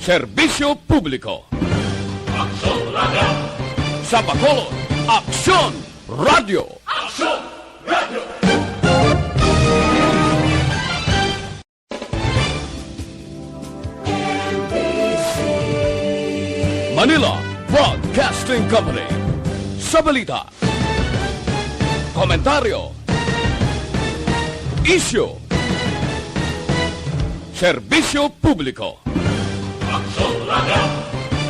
Serbisyo Publiko. Aksyon Radio! Sa Bacolod, Aksyon Radio. Aksyon Radio! Manila Broadcasting Company. Sa balita, komentaryo, isyu, serbisyo publiko. Aksyon Radio!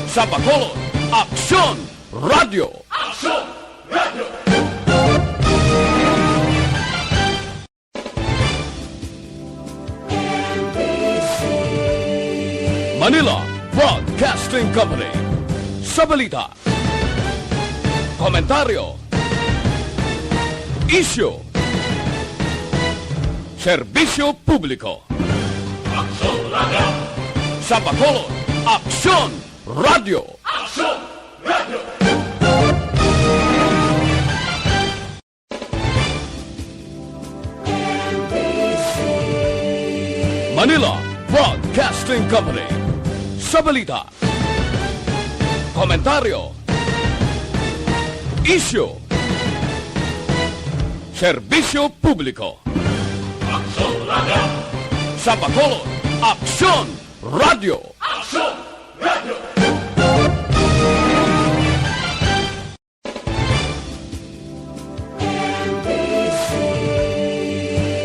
Sa Bacolod, Aksyon Radio. Aksyon Radio! Manila Broadcasting Company. Sa balita, komentaryo, isyu, serbisyo publiko. Aksyon Radio! Sa Bacolod, Aksyon Radio. Aksyon Radio! Manila Broadcasting Company. Sa balita, komentaryo, isyu, serbisyo publiko. Aksyon Radio! Sa Bacolod, Aksyon Radio. Aksyon Radio!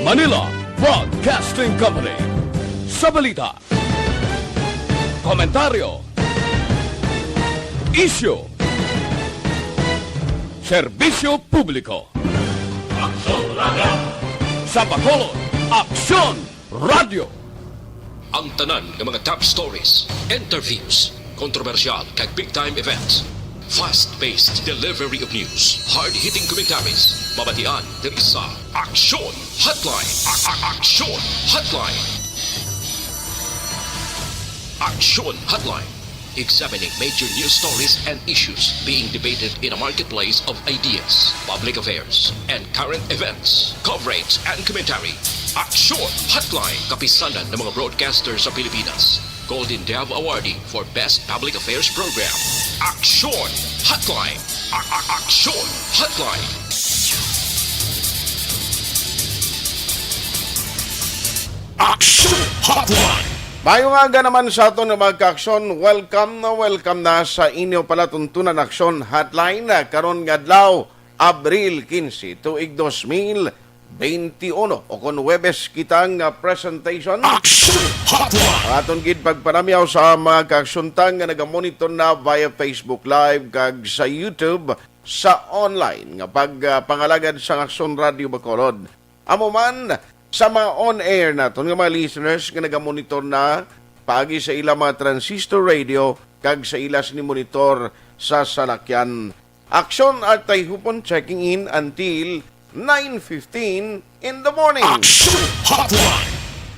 Manila Broadcasting Company. Sa balita, komentaryo, isyu, serbisyo publiko. Aksyon Radio! Sa Bacolod, Aksyon Radio. Ang tanan ng mga top stories, interviews, kontrobersyal kag big-time events. Fast-paced delivery of news, hard-hitting commentaries, mabatian diri sa Aksyon Hotline. Aksyon Hotline. Aksyon Hotline. Examining major news stories and issues being debated in a marketplace of ideas, public affairs, and current events. Coverage and commentary. Aksyon Hotline. Kapisanan ng mga broadcasters sa Pilipinas. Golden Dove Awardee for Best Public Affairs Program. Aksyon Hotline. Aksyon Hotline. Aksyon Hotline. Mayong aga naman sa ato na magka-aksyon, welcome na sa inyo palatuntunan aksyon hotline karon nga adlaw Abril 15 tuig 2021 o kon Webes kitang presentation Aksyon Hotline. aton gid pagpanamyaw sa mga ka-aksyuntang nga nagamonitor na via Facebook Live kag sa YouTube sa online nga pagpangalagad sa Aksyon Radio Bacolod. Amo man sa mga on-air naton nga mga listeners nga nagamonitor na paagi sa ilang mga transistor radio kag sa ilas ni monitor sa salakyan. Aksyon at tay hupon checking in until 9:15 in the morning. Aksyon Hotline.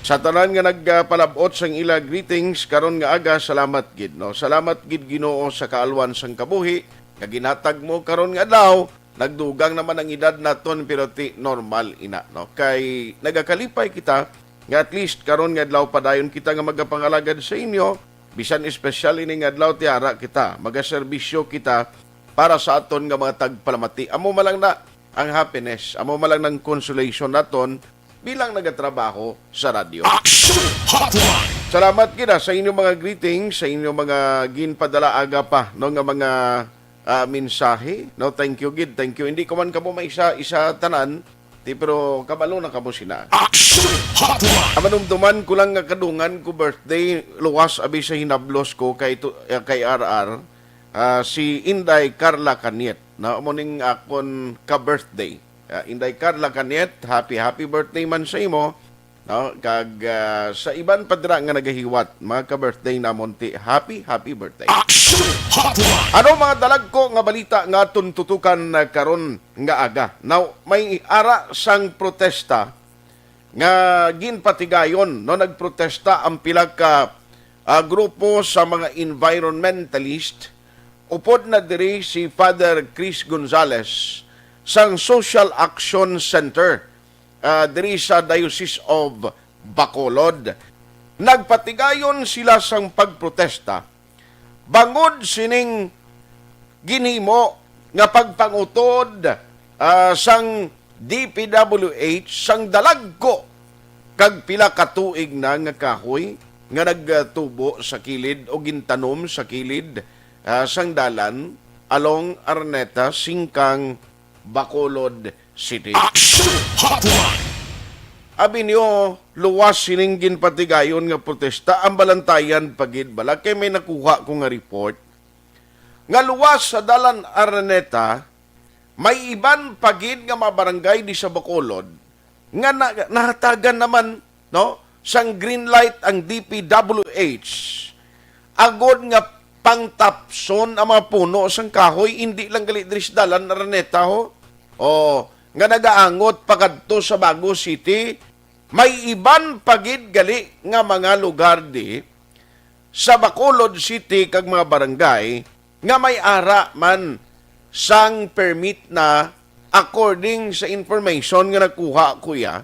Sa tanan nga nagpalabot sang ila greetings karon nga aga, salamat gid no. Salamat gid Ginoo sa kaalwan sang kabuhi nga ginatag mo karon nga adlaw. Nagdugang naman ang edad naton pero ti normal ina no. Kay nagakalipay kita nga at least karon nga adlaw padayon kita nga magapangalagad sa inyo. Bisan espesyal ini nga adlaw ti ara kita, magaserbisyo kita para sa aton nga mga tagpalamati. Amo malang na ang happiness, amo malang ng consolation naton bilang nagatrabaho sa radyo. Aksyon Hotline. Salamat kita sa inyong mga greetings, sa inyong mga ginpadala aga pa no nga mga mensahe. No, thank you gid, thank you. Hindi ko man kamo may isa tanan, pero kabalo na kamo sina. Aksyon Hotline. Amanumduman ko lang nga kadungan ko birthday luwas abi sa hinablos ko kay RR si Inday Carla Caniet. Na mo ning akon ka birthday. Inday Carla Caniet, happy birthday man sa imo. No, kag sa iban padra nga nagahiwat, mga ka-birthday namon ti happy birthday. Aksyon Hotline. Ano mga dalag ko nga balita nga aton tutukan karon nga aga. Now, may ara sang protesta nga ginpatigayon no nagprotesta ang pila ka grupo sa mga environmentalist. Upod na diri si Father Chris Gonzales sang Social Action Center diri sa Diocese of Bacolod. nagpatigayon sila sang pagprotesta bangod sining ginhimo nga pagpangutod sang DPWH sang dalagko kag pila ka tuig na nga kahoy nga nagtubo sa kilid o gintanom sa kilid sang dalan along Araneta, Singkang, Bacolod City. Action Hotline. Abi niyo, luwas sining ginpatigayon nga protesta ang balantayan pagid bala kay may nakuha ko nga report nga luwas sa dalan Araneta may iban pagid nga mabarangay di sa Bacolod nga nahatagan naman no sang green light ang DPWH agod nga pangtapson ang mga puno sang kahoy hindi lang gali diri sa dalan Araneta ho nga nagaangot pagadto sa Bago City. May iban pagid gali nga mga lugar di sa Bacolod City kag mga barangay nga may ara man sang permit na according sa information nga nakuha kuya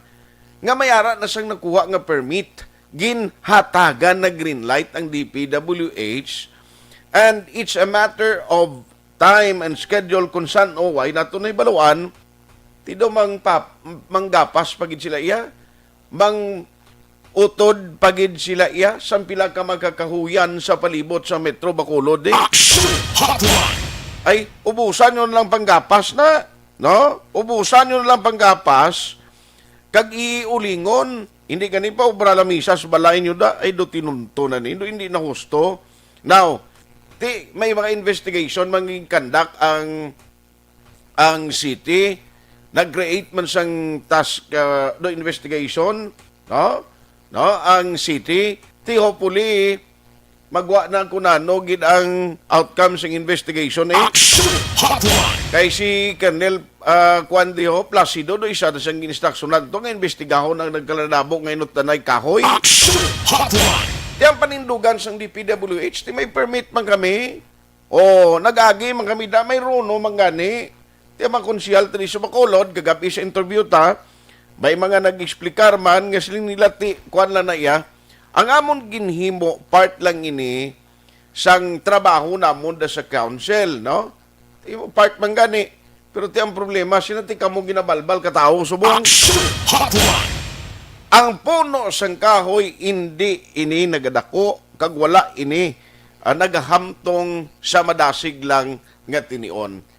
nga may ara na sang nakuha nga permit ginhatagan na green light ang DPWH and it's a matter of time and schedule kung saan o why nato na ibaluan tido manggapas pagid sila iya mang utod pagid sila iya sampila ka magkakahuyan sa palibot sa Metro Bacolod Action Hotline. ay ubusan nyo lang panggapas na no ubusan nyo lang panggapas kag iulingon hindi kani pa obra lamisa sa balay nyo da ay do tinuntunan hindi na husto now may mga investigation manging kandak ang city nag-create man sang task do investigation no ang city hopefully magwa na kunano gid ang outcome sang investigation Action Hotline. kay si Colonel Cuandio Placido do isa sang gininstruksyonan to nga imbestigahon ang nagkalanabo nga inot tanay kahoy Action Hotline. tiyang panindugan sang DPWH may permit man kami nag-agi man kami da may runo man gani. Tiyan mga konsyal tali sa Bacolod, gagabi sa interview ta, may mga nag-explikar man, nga siling nila kuan lang na iya, ang amon ginhimo, part lang ini, sang trabaho namon da sa council, no? Part man gani. Pero tiyang problema, sinati ka mo ginabalbal katao subong. Action Hotline. Ang puno sang kahoy, hindi ini nagadako, kag wala ini, nagahamtong sa madasig lang nga tinion.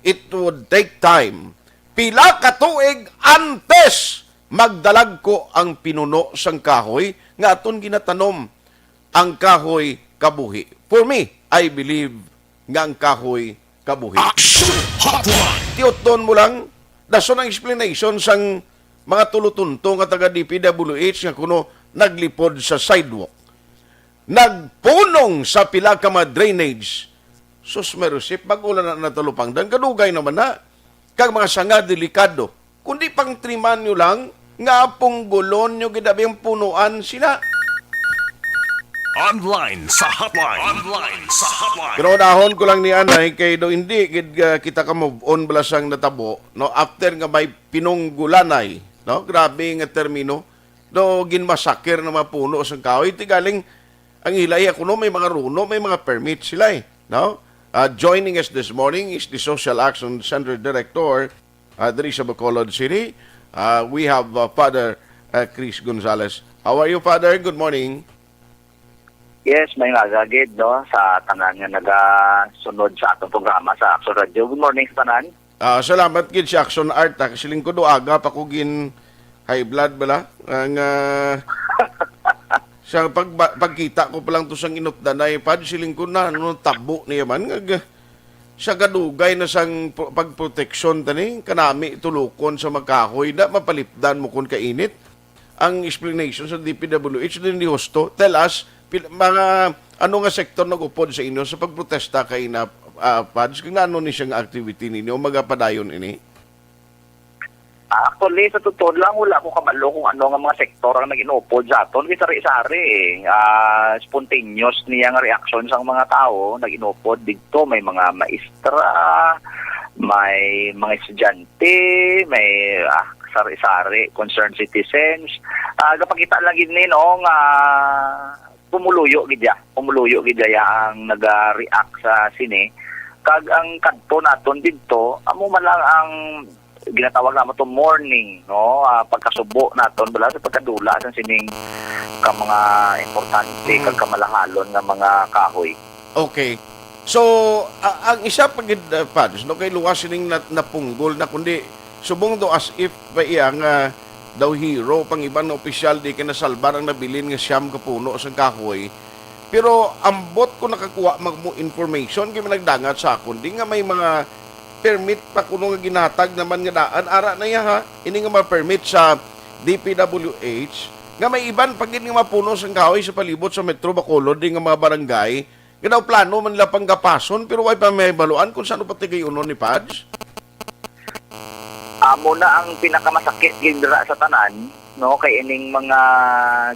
It would take time. Pila ka tuig antes magdalag ko ang pinuno sang kahoy nga aton ginatanom ang kahoy kabuhi. For me, I believe nga ang kahoy kabuhi. Action Hotline. Tiuton mo lang dason ang explanation sang mga tulutunto nga taga DPWH nga kuno naglipod sa sidewalk. Nagpunong sa pila ka mga drainage. Sus merusip, bagulan na natulupang dan, kadugay naman na, kag mga sanga delikado. Kundi pang triman nyo lang, nga pong gulon nyo gidabi ang punuan sila. Online sa hotline. Online sa hotline. Pero dahon ko lang ni Anay, kay do hindi kita ka move on balasang natabo, no? After nga may pinunggulanay, no? Grabe nga termino, do ginmasakir na mga puno sa kahoy, tigaling ang hilay ako no, may mga runo, may mga permit sila no? Joining us this morning is the Social Action Center Director diri sa Bacolod City. We have Father Chris Gonzales. How are you, Father? Good morning. Yes, may nagagid no sa tanan nga nagasunod sa atong programa sa Action Radio. Good morning sa tanan. Salamat gid si Action Art. Kasi lingkod do aga pa ko gin high blood bala. Ang sa pagkita ko pa lang to sang inutdanay pad siling ko na tabo niya man sa kadugay na sang pagproteksyon tani kanami tulukon sa magkahoy da mapalipdan mo kun kainit ang explanation sa DPWH din ni Hosto. Tell us mga ano nga sektor nagupod sa inyo sa pagprotesta kay na pads kung ano ni siyang activity ninyo magapadayon ini. Actually, sa totoo lang, wala ko kabalo kung ano nga mga sektor ang nag-inupod sa aton. Kasi sari-sari, spontaneous niya nga reaction sa mga tao, nag-inupod dito. May mga maestra, may mga estudyante, may sari-sari, concerned citizens. Gapakita lang gid ni no nga pumuluyo gid ya ang naga-react sa sine. Kag ang kadto naton didto amo man lang ang ginatawag namo to morning no pagkasubo naton bala sa pagkadula sa sining ka mga importante kag kamalahalon nga mga kahoy. Okay. So, ang isa pag Pads, no, kay luwas sining napunggol na kundi subong do as if ba iya nga daw hero pang iban na opisyal di kinasalbar ang nabilin nga siyam ka puno sa kahoy. Pero ambot ko nakakuha magmo information kay nagdangat sa akon di nga may mga permit pa kuno nga ginatag naman nga daan ara na ya ha ini nga ma-permit sa DPWH nga may iban pag nga mapuno sa kahoy sa palibot sa Metro Bacolod di nga mga barangay nga daw plano man nila panggapason pero way pa may baluan kung saan pati kayo uno ni Pads. Amo na ang pinakamasakit gindra sa tanan no kay ining mga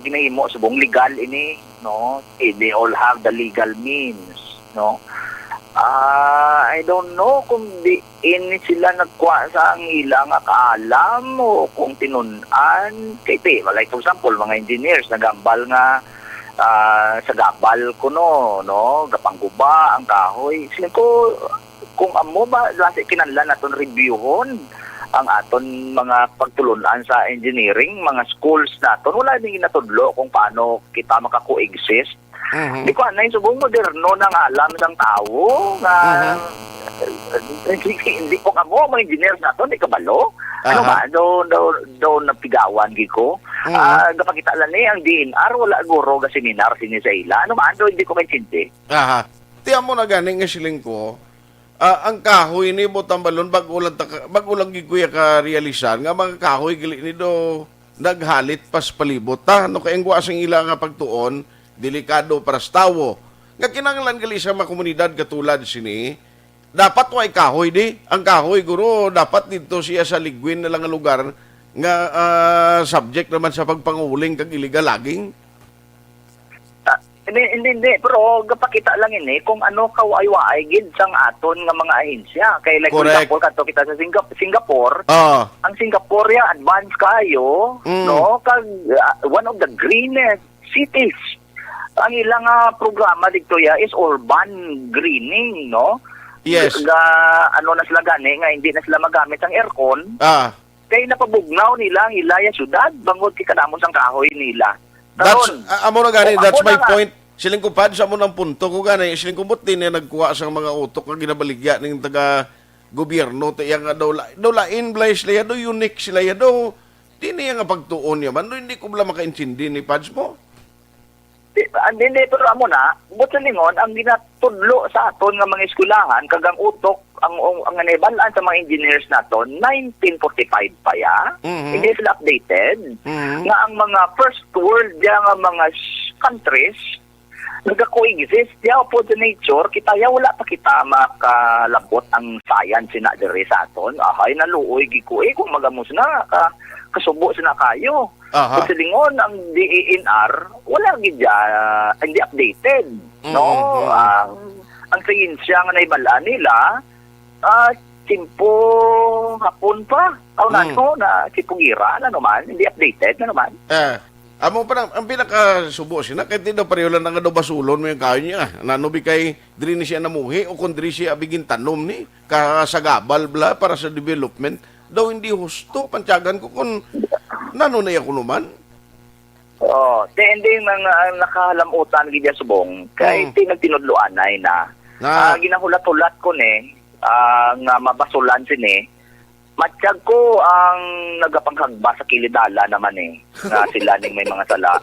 ginahimo subong legal ini no they all have the legal means no. I don't know kung di ini sila nagkuha sa ang ilang akaalam o kung tinunan kay like for example mga engineers nagambal nga sa gabal ko no gapangguba ang kahoy sila ko kung amo ba lasi kinahanglan naton reviewon ang aton mga pagtulunan sa engineering mga schools naton wala ding natudlo kung paano kita maka-coexist. Di ko anay subong moderno nang alam sang tao nga hindi ko amo mga engineers naton di kabalo ano ba do napigawan giko gapakita lang ni ang DNR wala guro ga seminar sini sa ila ano ba hindi ko maintindihan. Tiyan mo na ganing nga siling ko ang kahoy ni butang balon bagulang gikuya ka realisar nga mga kahoy gili ni do naghalit pas palibot ta no kay ang asang ila nga pagtuon delikado para sa tawo nga kinahanglan gali sa mga komunidad katulad sini dapat way kahoy di ang kahoy guro dapat dito siya sa ligwin na lang nga lugar nga subject naman sa pagpanguling kag illegal logging. Hindi. Pero gapakita lang ini kung ano kawaay-waay gid sang aton nga mga ahensya. Kay like for example kadto kita sa Singapore. Ang Singapore ya advanced kayo, no? Kag one of the greenest cities. Ang ilang programa dito ya is urban greening, no? Yes. Ano na sila gani nga hindi na sila magamit ang aircon. Kay napabugnaw nila ang ilaya syudad bangod kay kadamon sang kahoy nila. That's amo na gani, that's my point. Siling ko Pads amo nang punto ko gani. Siling ko buti na nagkuha sang mga utok nga ginabaligya ning taga gobyerno ti nga daw lain blay sila do unique sila do dinhi nga pagtuon ya man hindi ko bala makaintindi ni Pads mo. Hindi, pero amo na, buto lingon, ang ginatudlo sa aton nga mga eskulahan, kagang utok, ang naibalaan sa mga engineers naton, 1945 pa ya, hindi sila updated, nga ang mga first world ya nga mga countries, nagka-coexist ya po sa nature, kita ya wala pa kita makalabot ang science na diri sa aton, naluoy giko, kung magamos na, kasubo sina kayo. Kasi lingon ang DENR wala gid hindi updated no ang siyensya nga naibalaan nila timpo hapon pa tawnan ko na sipugira na naman hindi updated na naman amo pa ang pinakasubo sina kay daw pareho lang nga daw basulon mo yung kayo niya nanubi kay diri ni siya namuhi o kung diri siya abigin tanom ni kasagabal bla para sa development daw hindi husto pantyagan ko kung nano na ako naman. Hindi mga nakahalamutan gid subong kay tinagtinudloan ay na. Ginahulat-hulat ko ni nga mabasulan sini. Matsyag ko ang nagapanghagba sa kilidala naman nga sila ning may mga sala.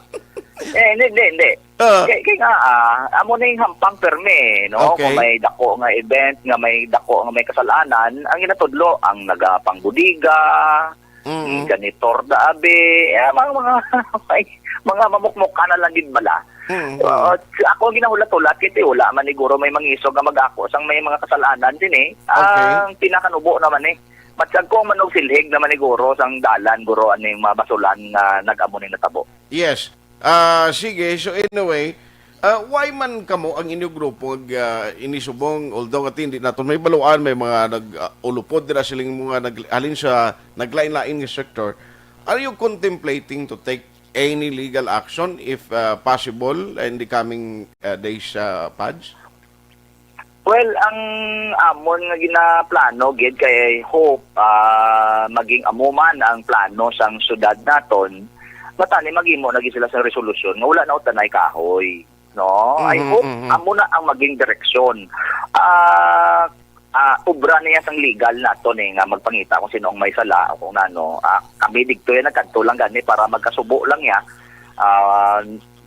Hindi. Kaya nga, amo na yung hampang perme, no? Okay. Kung may dako nga event, nga may dako nga may kasalanan, ang ginatudlo, ang nagapangbudiga, ganitor da abe, mga mamukmuka na lang din bala. Ako ginahulat-hulat, kiti wala man siguro may mangisog nga mag-ako sang may mga kasalanan din Ang pinakanubo naman Matsyag ko manog silhig naman siguro sang dalan, guro aning mabasulan nga nag-amo ning natabo. Yes. Sige, so anyway, Why man kamo ang inyong grupo inisubong, although at hindi naton may baluan, may mga nag-ulupod nila silang mga halin sa naglain-lain nga sector, are you contemplating to take any legal action if possible in the coming days, Pads? Well, ang amon nga ginaplano gid kay hope maging amuman ang plano sang syudad naton. Matani maghimo lagi sila sa resolusyon nga wala na utanay kahoy, no? I hope amo na ang maging direksyon. Obra niya sang legal naton nga magpangita kung sino ang may sala o kung ano. Kami digto yan nagkanto lang gani para magkasubo lang ya.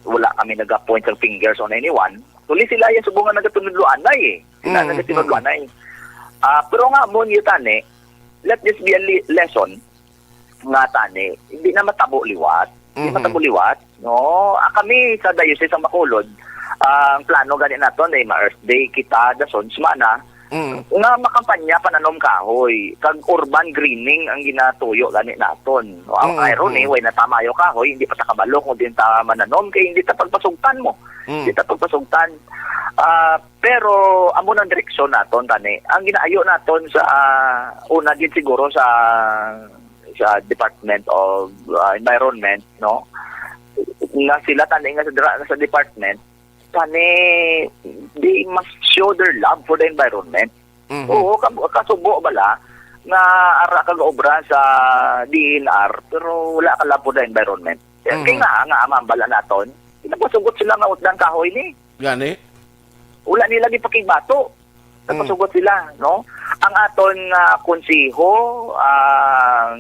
Wala kami nag-point ng fingers on anyone. Tuloy sila yung subungan nagatunudluan na Sila nagatunudluan na pero nga mo niyo tani, let this be a lesson nga tani, hindi na matabo liwat. Hindi matabo liwat, no? Kami sa Diocese ng Bacolod, ang plano gani naton ay ma-Earth Day kita dason semana. Nga makampanya pananom kahoy, kag urban greening ang ginatuyo gani naton. No? Ang irony, way na tamayo kahoy, hindi pa ta kabalo kung din ta mananom kay hindi ta pagpasugtan mo. Hindi ta pagpasugtan. Pero amo nang direksyon naton tani. Ang ginaayo naton sa una din siguro sa Department of Environment, no? Na sila tani nga sa department tani, they must show their love for the environment. Oo, kasubo bala nga ara kag obra sa DNR pero wala ka love for the environment. Kaya nga amambala naton, pinapasugot sila nga utdan kahoy ni. Gani? Wala nila gipakigbato. Napasugot sila, no? Ang aton konsiho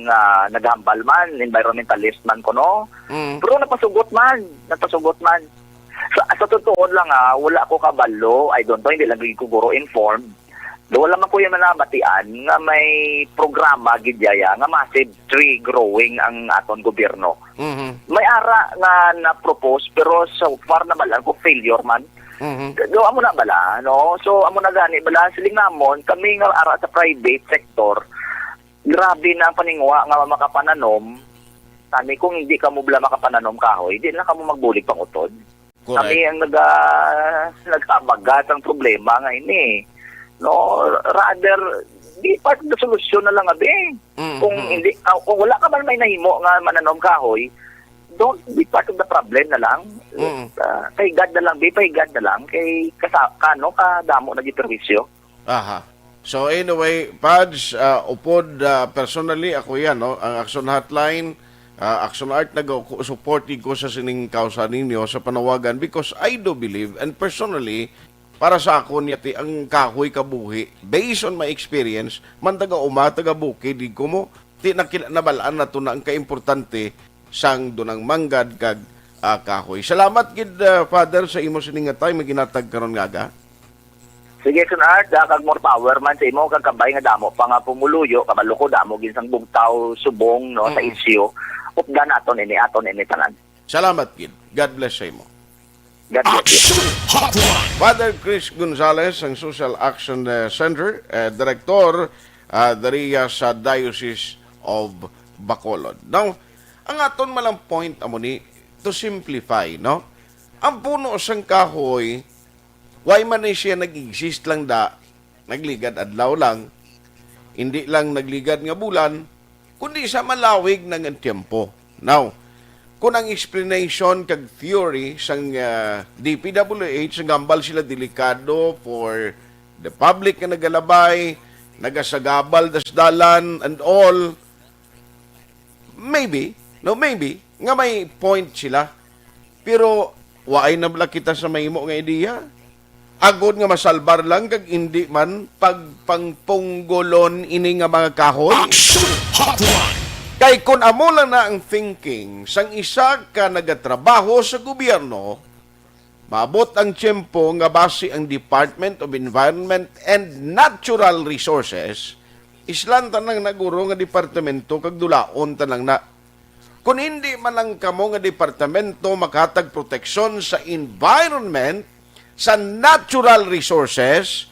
nga naghambal man, environmentalist man ko, no? Pero napasugot man. Sa totoo lang wala ko kabalo, I don't know, hindi lang ko guro informed. Wala man ko yung manabatian nga may programa gidyaya nga massive tree growing ang aton gobyerno. May ara nga na-propose pero so far na bala ko failure man. Do amo na bala, no? So amo na gani bala siling namon kami nga ara sa private sector. Grabe na ang paningwa nga makapananom. Tani kung hindi ka mo bala makapananom kahoy, di na kamo magbulig pang utod. Correct. Kami ang nagkabagat ang problema nga ini. No, rather di part of the solution na lang Kung hindi kung wala ka man may nahimo nga mananom kahoy, don't be part of the problem na lang. Kay God na lang, kay God na lang, kay kasakano kadamo na di perwisyo. Aha. So anyway, Pads, upod personally ako yan, no? Ang Action Hotline, Action Art nag-support ko sa sining kausa ninyo sa panawagan because I do believe and personally para sa ako niyati ang kahoy kabuhi based on my experience man taga taga buki di ko mo ti nabalaan na to na ang kaimportante sang dunang manggad kag kahoy. Salamat gid Father sa imo sining nga time maginatag karon nga. Sige, Art, kag more power man sa imo, kag kabay nga damo pa nga pumuluyo, kabalo ko damo ginsang bugtaw subong no sa isyu. Updan aton ini tanan. Salamat gid. God bless sa imo. God bless you. Action Hotline. Father Chris Gonzalez, ang Social Action Center, Director dariya sa Diocese of Bacolod. Now, ang aton malang point amo ni to simplify, no? Ang puno sang kahoy, why man siya nag-exist lang nagligad adlaw lang, hindi lang nagligad nga bulan, kundi sa malawig ng tiempo. Now, kung ang explanation kag theory sang DPWH, sang gambal sila delikado for the public na nagalabay, nagasagabal, dasdalan, and all, maybe, nga may point sila. Pero, waay na bala kita sa mahimo nga ideya. Agod nga masalbar lang, kag hindi man pagpangpunggolon ini nga mga kahoy. Action Hotline. Kay kung amo lang na ang thinking sang isa ka nagatrabaho sa gobyerno, maabot ang tiyempo nga base ang Department of Environment and Natural Resources, islan tanang naguro nga departamento kag dulaon tanang na. Kung hindi man lang kamo nga departamento makatag proteksyon sa environment, sa natural resources,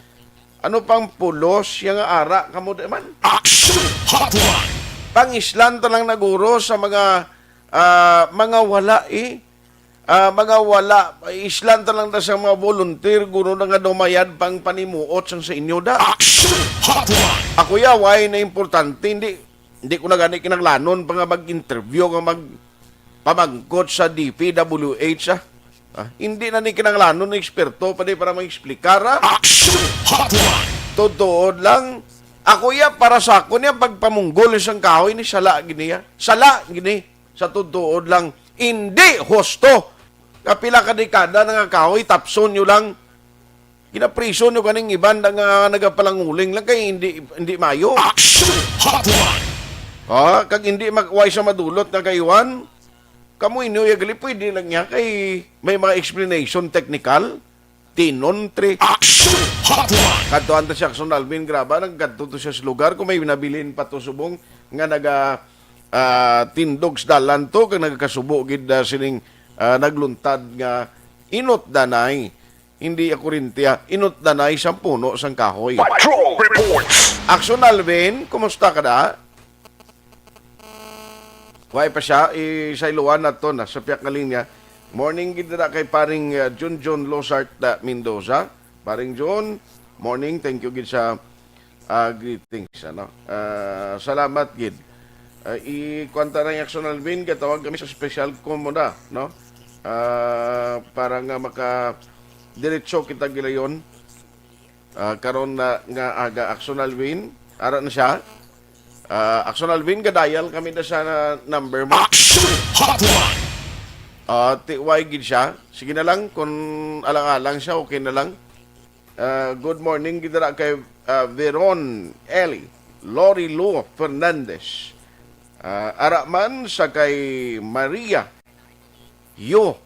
ano pang pulos yung ara kamo man? Action Hotline. Pangislan lang naguro sa mga wala mga wala, islan ta lang ta sa mga volunteer, guro na nga dumayad pang panimuot sang sa inyo da. Action Hotline. Ako yaway na importante, hindi ko na gani kinanglanon pa nga mag-interview nga pamangkot sa DPWH hindi na ni kinanglanon na eksperto pa di para mag-explikar Action Hotline. Totoo lang, ako para sa ako niya pagpamunggol isang kahoy ni sala gini sala gini sa totoo lang, hindi husto. Kapila ka dekada nga kahoy, tapson nyo lang. Ginapriso nyo kaning iban nga nagapalanguling lang kay hindi mayo. Action Hotline. Kag hindi makway sa madulot na kayuan, kamu inyo yagali pwede lang niya kay may mga explanation technical, tinontre. Action Hotline. Kadtuan ta siya Action Alvin Graba, nagkadto to siya sa lugar, kung may binabilin pa to subong, nga tindog sa dalan to, kag nagkasubo gid sining nagluntad nga inot danay, hindi ako rin tiya, inot danay sa puno sang kahoy. Patrol reports. Action Alvin, kumusta ka da? Why pa siya, isailuan na to, nasa piyak na linya. Morning gid na kay paring John Losart Mendoza. Paring John, morning, thank you gid sa greetings. Salamat gid. I-kwanta na yung Action Alvin, katawag kami sa special komoda, no? Para nga maka-diretso kita gilayon. Karon na nga aga Action Alvin, ara na siya. Action Alvin, gadayal kami na sa number mo. Action Hotline. Tiway gid siya. Sige na lang, kung alang-alang siya, okay na lang. Good morning, gidara kay Veron Eli, Lori Lu Fernandez. Araman sa kay Maria Yo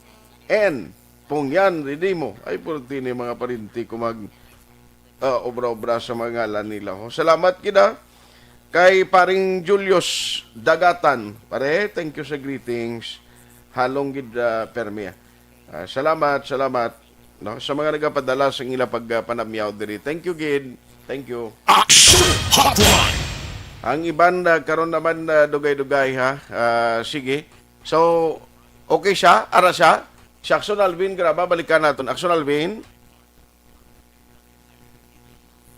N Pungyan Ridimo. Ay purti ni mga parinti ko mag obra-obra sa mga ngalan nila. Salamat kita kay paring Julius Dagatan. Pare, thank you sa greetings. Halong gid permi. Salamat no sa mga nagapadala sa ila pagpanamyaw diri. Thank you gid. Thank you. Action Hotline. Ang iban karon naman dugay-dugay ha. Sige. So okay siya, ara siya. Si Action Alvin, graba balikan naton. Action Alvin.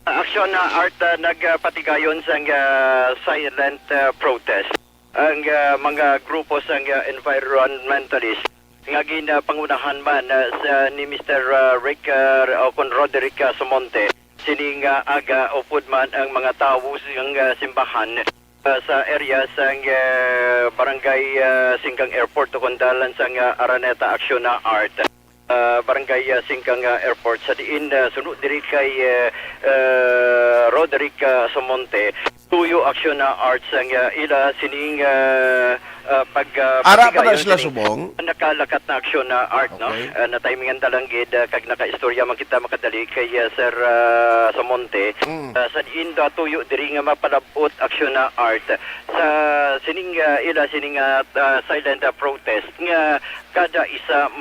Aksyon na art nagpatigayon sa silent protest. Ang mga grupo sa environmentalist nga ginapangunahan man ni Mr. Rick Roderick Sumonte sining aga upod man ang mga tawo sa simbahan sa area sa barangay Singkang Airport o kondalan sa Araneta Action na Art. Barangay Singkang Airport sa diin sunod diri kay Roderick Sumonte tuyo aksyon na arts ang ila sining Ara pa na sila subong. Nakalakat na aksyon na art, okay. No? Na timingan talanggid kag naka-istorya man kita makadali kay Sir Samonte. Sa diin tuyo diri nga mapalabot aksyon na art sa sining ila sining silent protest nga kada isa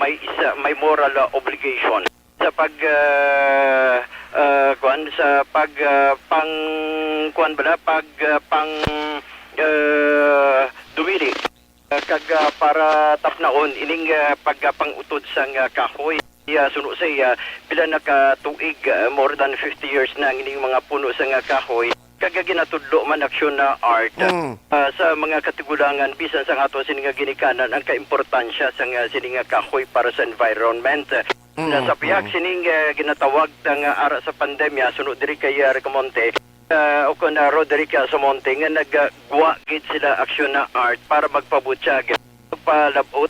may moral obligation sa pag dumili kag para tapnaon ining pagpangutod sang kahoy suno say pila nakatuig more than 50 years na ining mga puno sang kahoy kag ginatudlo man aksyon na art sa mga katigulangan bisan sa ato sining ginikanan ang kaimportansya sang sining kahoy para sa environment. Sa piyak sining ginatawag ng ara sa pandemya sunod diri kay Ricamonte o kon Roderick Sumonte nga nagguwa gid sila aksyon na art para magpabutyag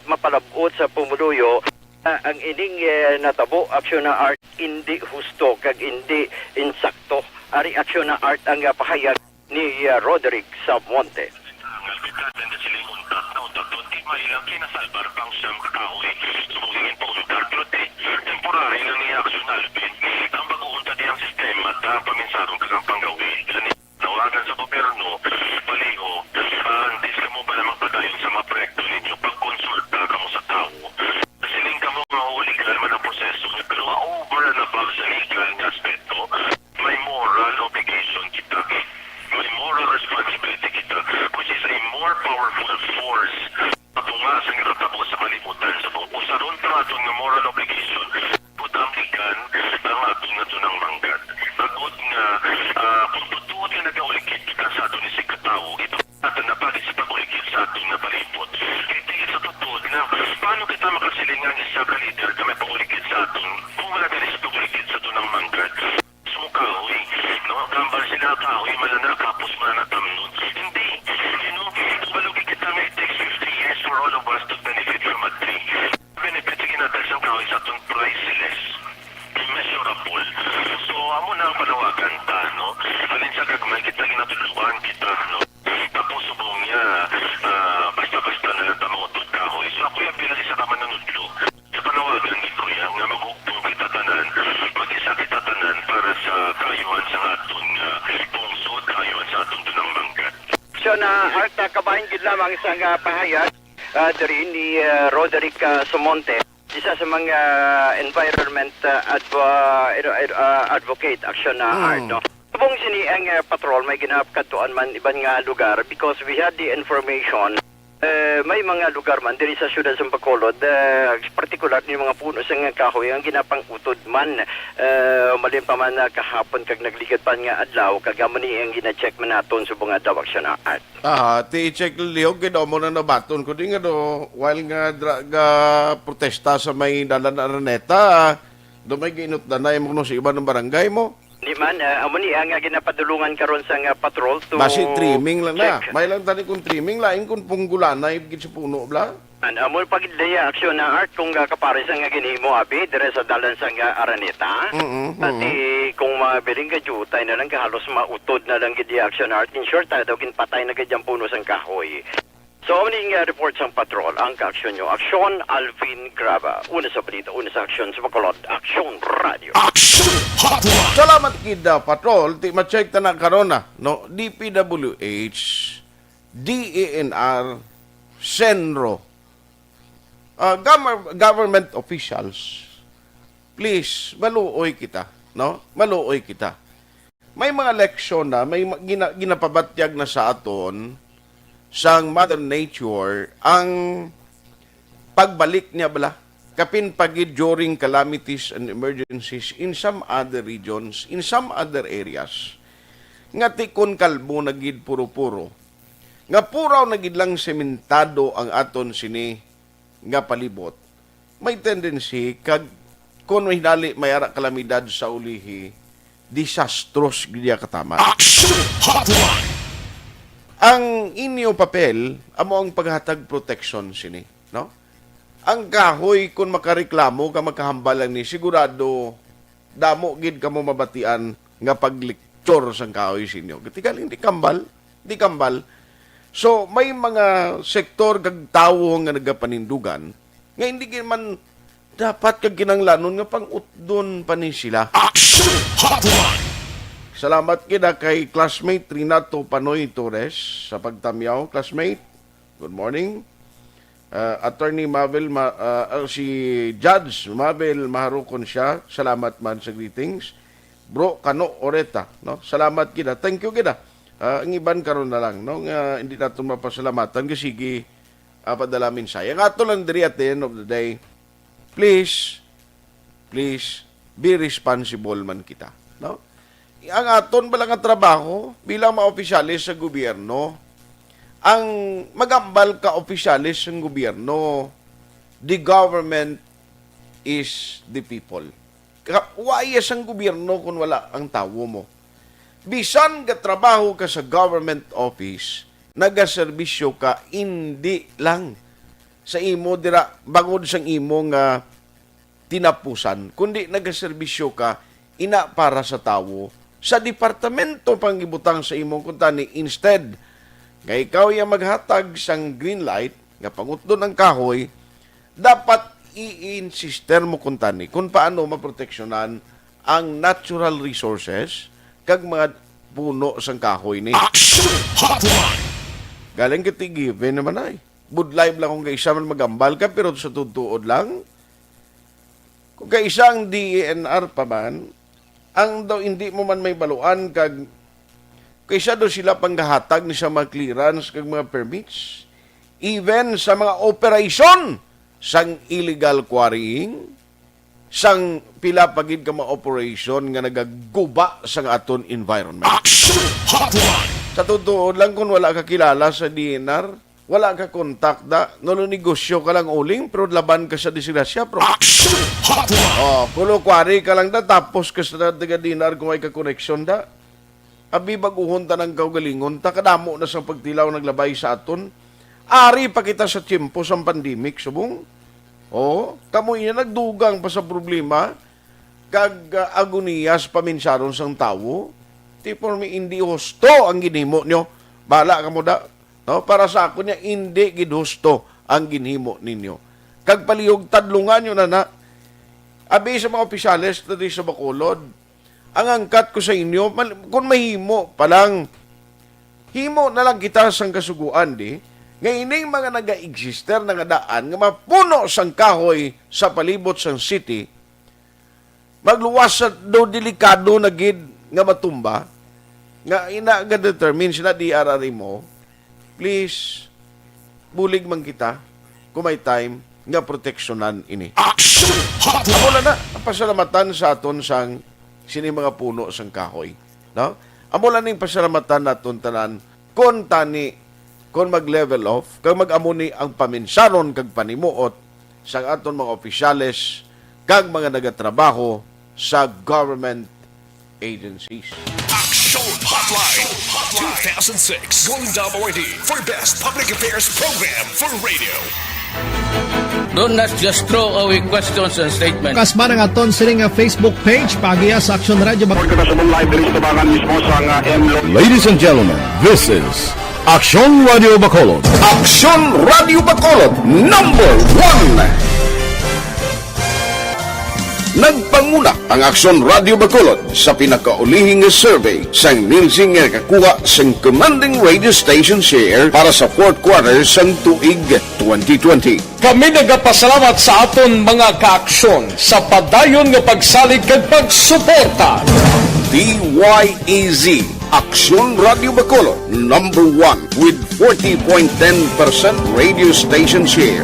mapalabot sa pumuluyo ang ining natabo aksyon na art hindi husto kag hindi insakto ari aksyon na art ang pahayag ni Roderick Sumonte. kinasalbar pang siyang kakahoy. Sumugingin po lugar trote. Temporary lang ni Action Alvin. Ang baguunta di ang sistema at ang paminsarong kagampang gawin. Nawagan sa gobyerno, paliho, hindi ka mo pala magpadayon sa mga proyekto ninyo pagkonsulta ka mo sa tao. Siling ka mo mahuligan man ang proseso, pero over and above sa legal na aspeto, may moral obligation kita. May moral responsibility kita, which is a more powerful force. Patunga sa nga sa kalimutan sa usaron kabahin gid lamang sa pahayag diri ni Roderick Sumonte, isa sa mga environment advocate action art, no? Subong sini ang patrol may ginapkatuan man ibang nga lugar because we had the information may mga lugar man diri sa siyudad sa Bacolod, particular ni mga puno sa nga kahoy ang ginapang-utod man malin pa man kahapon kag nagligad pa nga adlaw kag amo ni ang gina-check man naton subong adlaw action art. Ti-check liog gid mo na nabaton ko di nga do while nga protesta sa may dalan Araneta, do may ginut danay mo sa iba ng barangay mo. Di man, amo ni ang ginapadulungan karon sa nga patrol to Basi trimming lang na. check. May lang tani kung trimming lain kung punggulanay gid sa puno bla. Amo pagidlaya aksyon na art kung kapare sa nga ginhimo abi dire sa dalan sa nga Araneta. Pati kung mabiling ka jutay na lang kahalos mautod na lang gid aksyon art in short daw patay na gid ang puno sang kahoy. So, ning report sang patrol, ang ka-aksyon nyo. Aksyon Alvin Graba. Una sa balita, una sa aksyon sa Bacolod. Aksyon Radio. Action Hotline. Salamat kid patrol ti ma-check ta na karon na no DPWH, DENR, Senro. Government officials, please maluoy kita, no? Maluoy kita. May mga leksyon na may ginapabatyag na sa aton sang Mother Nature ang pagbalik niya bala kapin pagid during calamities and emergencies in some other regions, in some other areas. Nga tikon kalbo nagid puro-puro. Nga puraw nagid lang sementado ang aton sini nga palibot. May tendency kag kun may hinali may ara kalamidad sa ulihi, disastros gid katama. Action Hotline. Ang inyong papel, amo ang paghatag protection sini, no? Ang kahoy kung makareklamo ka makahambalan ni sigurado damo gid kamo mabatian nga pagliktor sang kahoy sinyo. Katigal hindi kambal, di kambal. So may mga sektor kag tawo nga nagapanindugan nga hindi gid man dapat kag kinanglanon nga pang-utdon pa ni sila. Action Hotline. Salamat kita kay classmate Renato Panoy Torres sa pagtamyaw. Classmate, good morning. Attorney Mabel, si Judge Mabel Maharukon siya. Salamat man sa greetings. Bro Kano Oreta, no? Salamat kita. Thank you kita. Ang iban karon na lang, no? Hindi natin mapasalamatan kasi sige padala minsay. Ang ato lang diri at the end of the day, please be responsible man kita, no? Ang aton balang nga trabaho bilang mga opisyalis sa gobyerno, ang magambal ka opisyalis ng gobyerno, the government is the people. Wayas ang gobyerno kung wala ang tawo mo. Bisan ka trabaho ka sa government office, nagaserbisyo ka, hindi lang sa imo dira bangod sang imo nga tinapusan, kundi nagaserbisyo ka ina para sa tawo sa departamento pangibutang sa imong kuntani. Instead nga ikaw yung maghatag sang green light nga pangutdon ang kahoy, dapat i-insister mo kuntani kung paano maproteksyonan ang natural resources kag mga puno sang kahoy ni. Action Hotline. Galing kiti given naman ay. Budlive lang kung kaisa man magambal ka pero sa tutuod lang. Kung kaisa ang DENR pa man, ang daw hindi mo man may baluan kag kaysa daw sila panggahatag ni sa mga clearance kag mga permits, even sa mga operation sang illegal quarrying, sang pila pagid ka mga operation nga nagaguba sa aton environment. Action Hotline. Sa totoo lang kung wala ka kilala sa DNR, wala ka kontak da, negosyo ka lang uling, pero laban ka sa disgrasya, pro. Action Hotline. Kulo kwari ka lang da, tapos ka sa taga-dinar kung may ka-connection da. Abi baguhon ta ng kaugalingon, ta kadamo na sa pagtilaw naglabay sa aton. Ari pa kita sa tiyempo sa pandemic, subong. Kamo ina nagdugang pa sa problema, kag agoniyas paminsaron sang tawo. Ti for me, hindi husto ang ginimo nyo. Bala ka mo da. No, para sa ako niya, hindi gidhusto ang ginhimo ninyo. Kag palihog tadlungan nyo na abi sa mga opisyalis na sa Bacolod, ang angkat ko sa inyo, kung mahimo palang himo na lang kita sang kasuguan di, nga ining mga naga-exister na nga daan nga mapuno sang kahoy sa palibot sang city, magluwas sa do delikado na gid nga matumba, nga ina nga determine sila DRRI mo, please, bulig man kita, kung may time, nga proteksyonan ini. Action Hotline. Amo na ang pasalamatan sa aton sang sini mga puno sang kahoy. No? Amo na ning pasalamatan naton tanan kon tani kon mag-level off, kag mag-amuni ang paminsaron kag panimuot sa aton mga opisyales kag mga nagatrabaho sa government agencies. Action Hotline. 2006 Golden Double ID for Best Public Affairs Program for Radio. Do not just throw away questions and statements. Kasma ng aton sining nga Facebook page pagiya sa Action Radio. Ladies and gentlemen, this is Action Radio Bacolod. Action Radio Bacolod number 1. Nagpanguna ang Action Radio Bacolod sa pinakaulihing survey sang Nielsen nga kakuha sang commanding radio station share para sa fourth quarter sang tuig 2020. Kami nagapasalamat sa aton mga kaaksyon sa padayon nga pagsalig kag pagsuporta. DYEZ Action Radio Bacolod number 1 with 40.10% radio station share.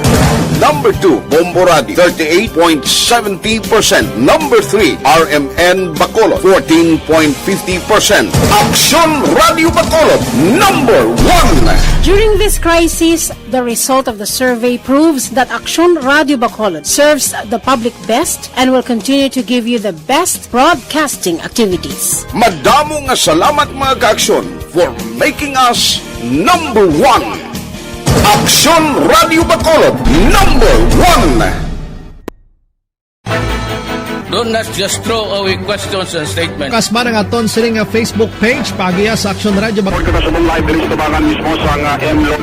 Number 2, Bombo Radio, 38.70%. Number 3, RMN Bacolod, 14.50%. Action Radio Bacolod, number 1. During this crisis, the result of the survey proves that Action Radio Bacolod serves the public best and will continue to give you the best broadcasting activities. Madamo nga salamat mga ka-aksyon for making us number 1. Action Radio Bacolod, number 1. Do not just throw away questions and statements. Kasma ng aton sining nga Facebook page pagiya sa Action Radio.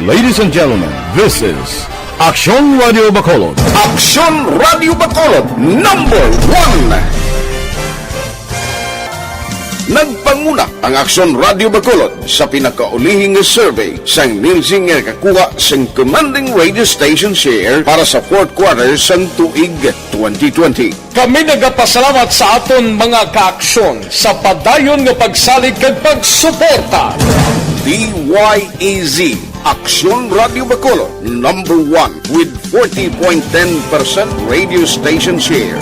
Ladies and gentlemen, this is Action Radio Bacolod. Action Radio Bacolod, number 1. Nagpanguna ang Action Radio Bacolod sa pinakaulihing survey sang Nielsen nga kakuha sang commanding radio station share para sa fourth quarter sang tuig 2020. Kami nagapasalamat sa aton mga kaaksyon sa padayon nga pagsalig kag pagsuporta. DYEZ Action Radio Bacolod number 1 with 40.10% radio station share.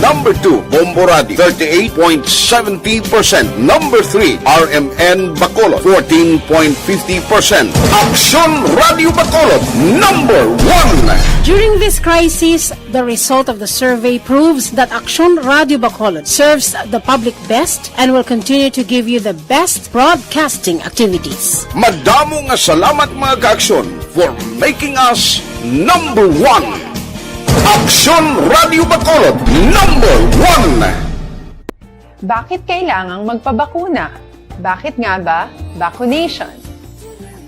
Number 2, Bombo Radio, 38.70%. Number 3, RMN Bacolod, 14.50%. Action Radio Bacolod, number 1. During this crisis, the result of the survey proves that Action Radio Bacolod serves the public best and will continue to give you the best broadcasting activities. Madamo nga salamat mga ka-aksyon for making us number 1. Action Radio Bacolod, number 1. Bakit kailangang magpabakuna? Bakit nga ba vaccination?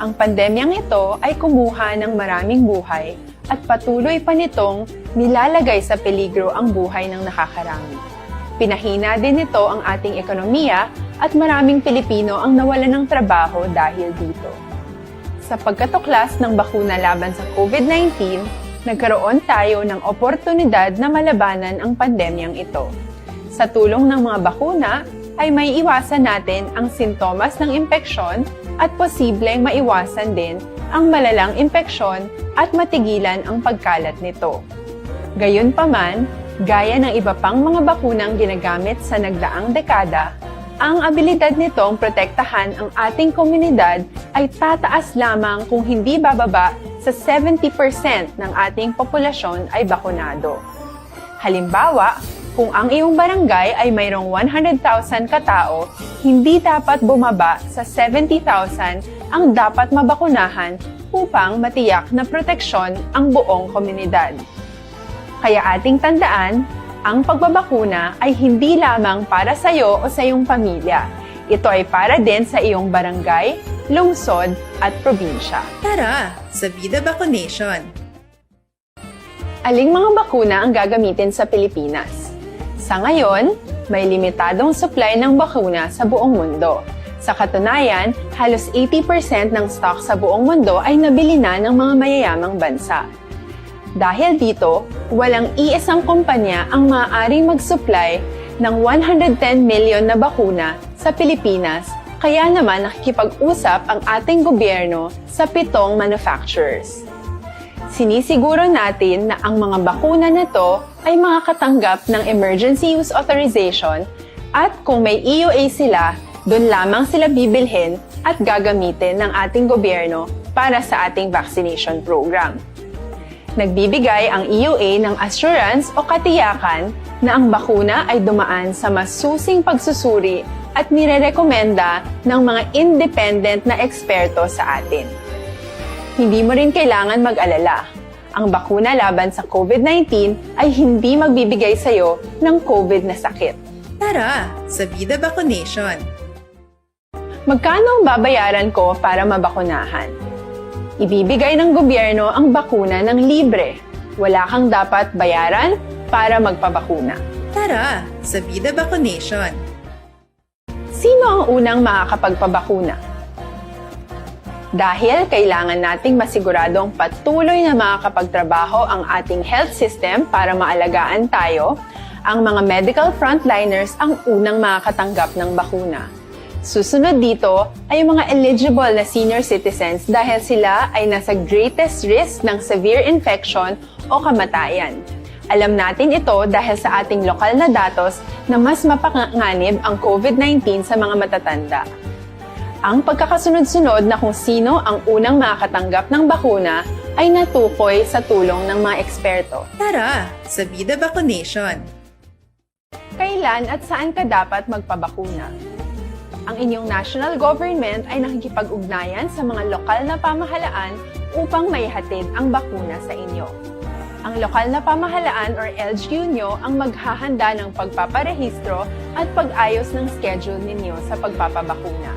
Ang pandemyang ito ay kumuha ng maraming buhay at patuloy pa nitong nilalagay sa peligro ang buhay ng nakakarami. Pinahina din nito ang ating ekonomiya at maraming Pilipino ang nawalan ng trabaho dahil dito. Sa pagkatuklas ng bakuna laban sa COVID-19, nagkaroon tayo ng oportunidad na malabanan ang pandemyang ito. Sa tulong ng mga bakuna, ay may iwasan natin ang sintomas ng impeksyon at posibleng maiwasan din ang malalang impeksyon at matigilan ang pagkalat nito. Gayunpaman, gaya ng iba pang mga bakunang ginagamit sa nagdaang dekada, ang abilidad nitong protektahan ang ating komunidad ay tataas lamang kung hindi bababa sa 70% ng ating populasyon ay bakunado. Halimbawa, kung ang iyong barangay ay mayroong 100,000 katao, hindi dapat bumaba sa 70,000 ang dapat mabakunahan upang matiyak na proteksyon ang buong komunidad. Kaya ating tandaan, ang pagbabakuna ay hindi lamang para sa iyo o sa iyong pamilya. Ito ay para din sa iyong barangay, lungsod at probinsya. Tara, sa Vida Vaccination! Aling mga bakuna ang gagamitin sa Pilipinas? Sa ngayon, may limitadong supply ng bakuna sa buong mundo. Sa katunayan, halos 80% ng stock sa buong mundo ay nabili na ng mga mayayamang bansa. Dahil dito, walang iisang kumpanya ang maaaring mag-supply ng 110 million na bakuna sa Pilipinas, kaya naman nakikipag-usap ang ating gobyerno sa 7 manufacturers. Sinisiguro natin na ang mga bakuna na to ay makakatanggap ng Emergency Use Authorization at kung may EUA sila, doon lamang sila bibilhin at gagamitin ng ating gobyerno para sa ating vaccination program. Nagbibigay ang EUA ng assurance o katiyakan na ang bakuna ay dumaan sa masusing pagsusuri at nirerekomenda ng mga independent na eksperto sa atin. Hindi mo rin kailangan mag-alala. Ang bakuna laban sa COVID-19 ay hindi magbibigay sa'yo ng COVID na sakit. Tara, sa Vida Vaccination! Magkano ang babayaran ko para mabakunahan? Ibibigay ng gobyerno ang bakuna ng libre. Wala kang dapat bayaran para magpabakuna. Tara, sa Vida Vaccination! Sino ang unang makakapagpabakuna? Dahil kailangan nating masiguradong patuloy na makakapagtrabaho ang ating health system para maalagaan tayo, ang mga medical frontliners ang unang makakatanggap ng bakuna. Susunod dito ay yung mga eligible na senior citizens dahil sila ay nasa greatest risk ng severe infection o kamatayan. Alam natin ito dahil sa ating lokal na datos na mas mapanganib ang COVID-19 sa mga matatanda. Ang pagkakasunod-sunod na kung sino ang unang makakatanggap ng bakuna ay natukoy sa tulong ng mga eksperto. Tara, sa Vida Vaccination! Kailan at saan ka dapat magpabakuna? Ang inyong national government ay nakikipag-ugnayan sa mga lokal na pamahalaan upang maihatid ang bakuna sa inyo. Ang lokal na pamahalaan or LGU nyo ang maghahanda ng pagpaparehistro at pag-ayos ng schedule ninyo sa pagpapabakuna.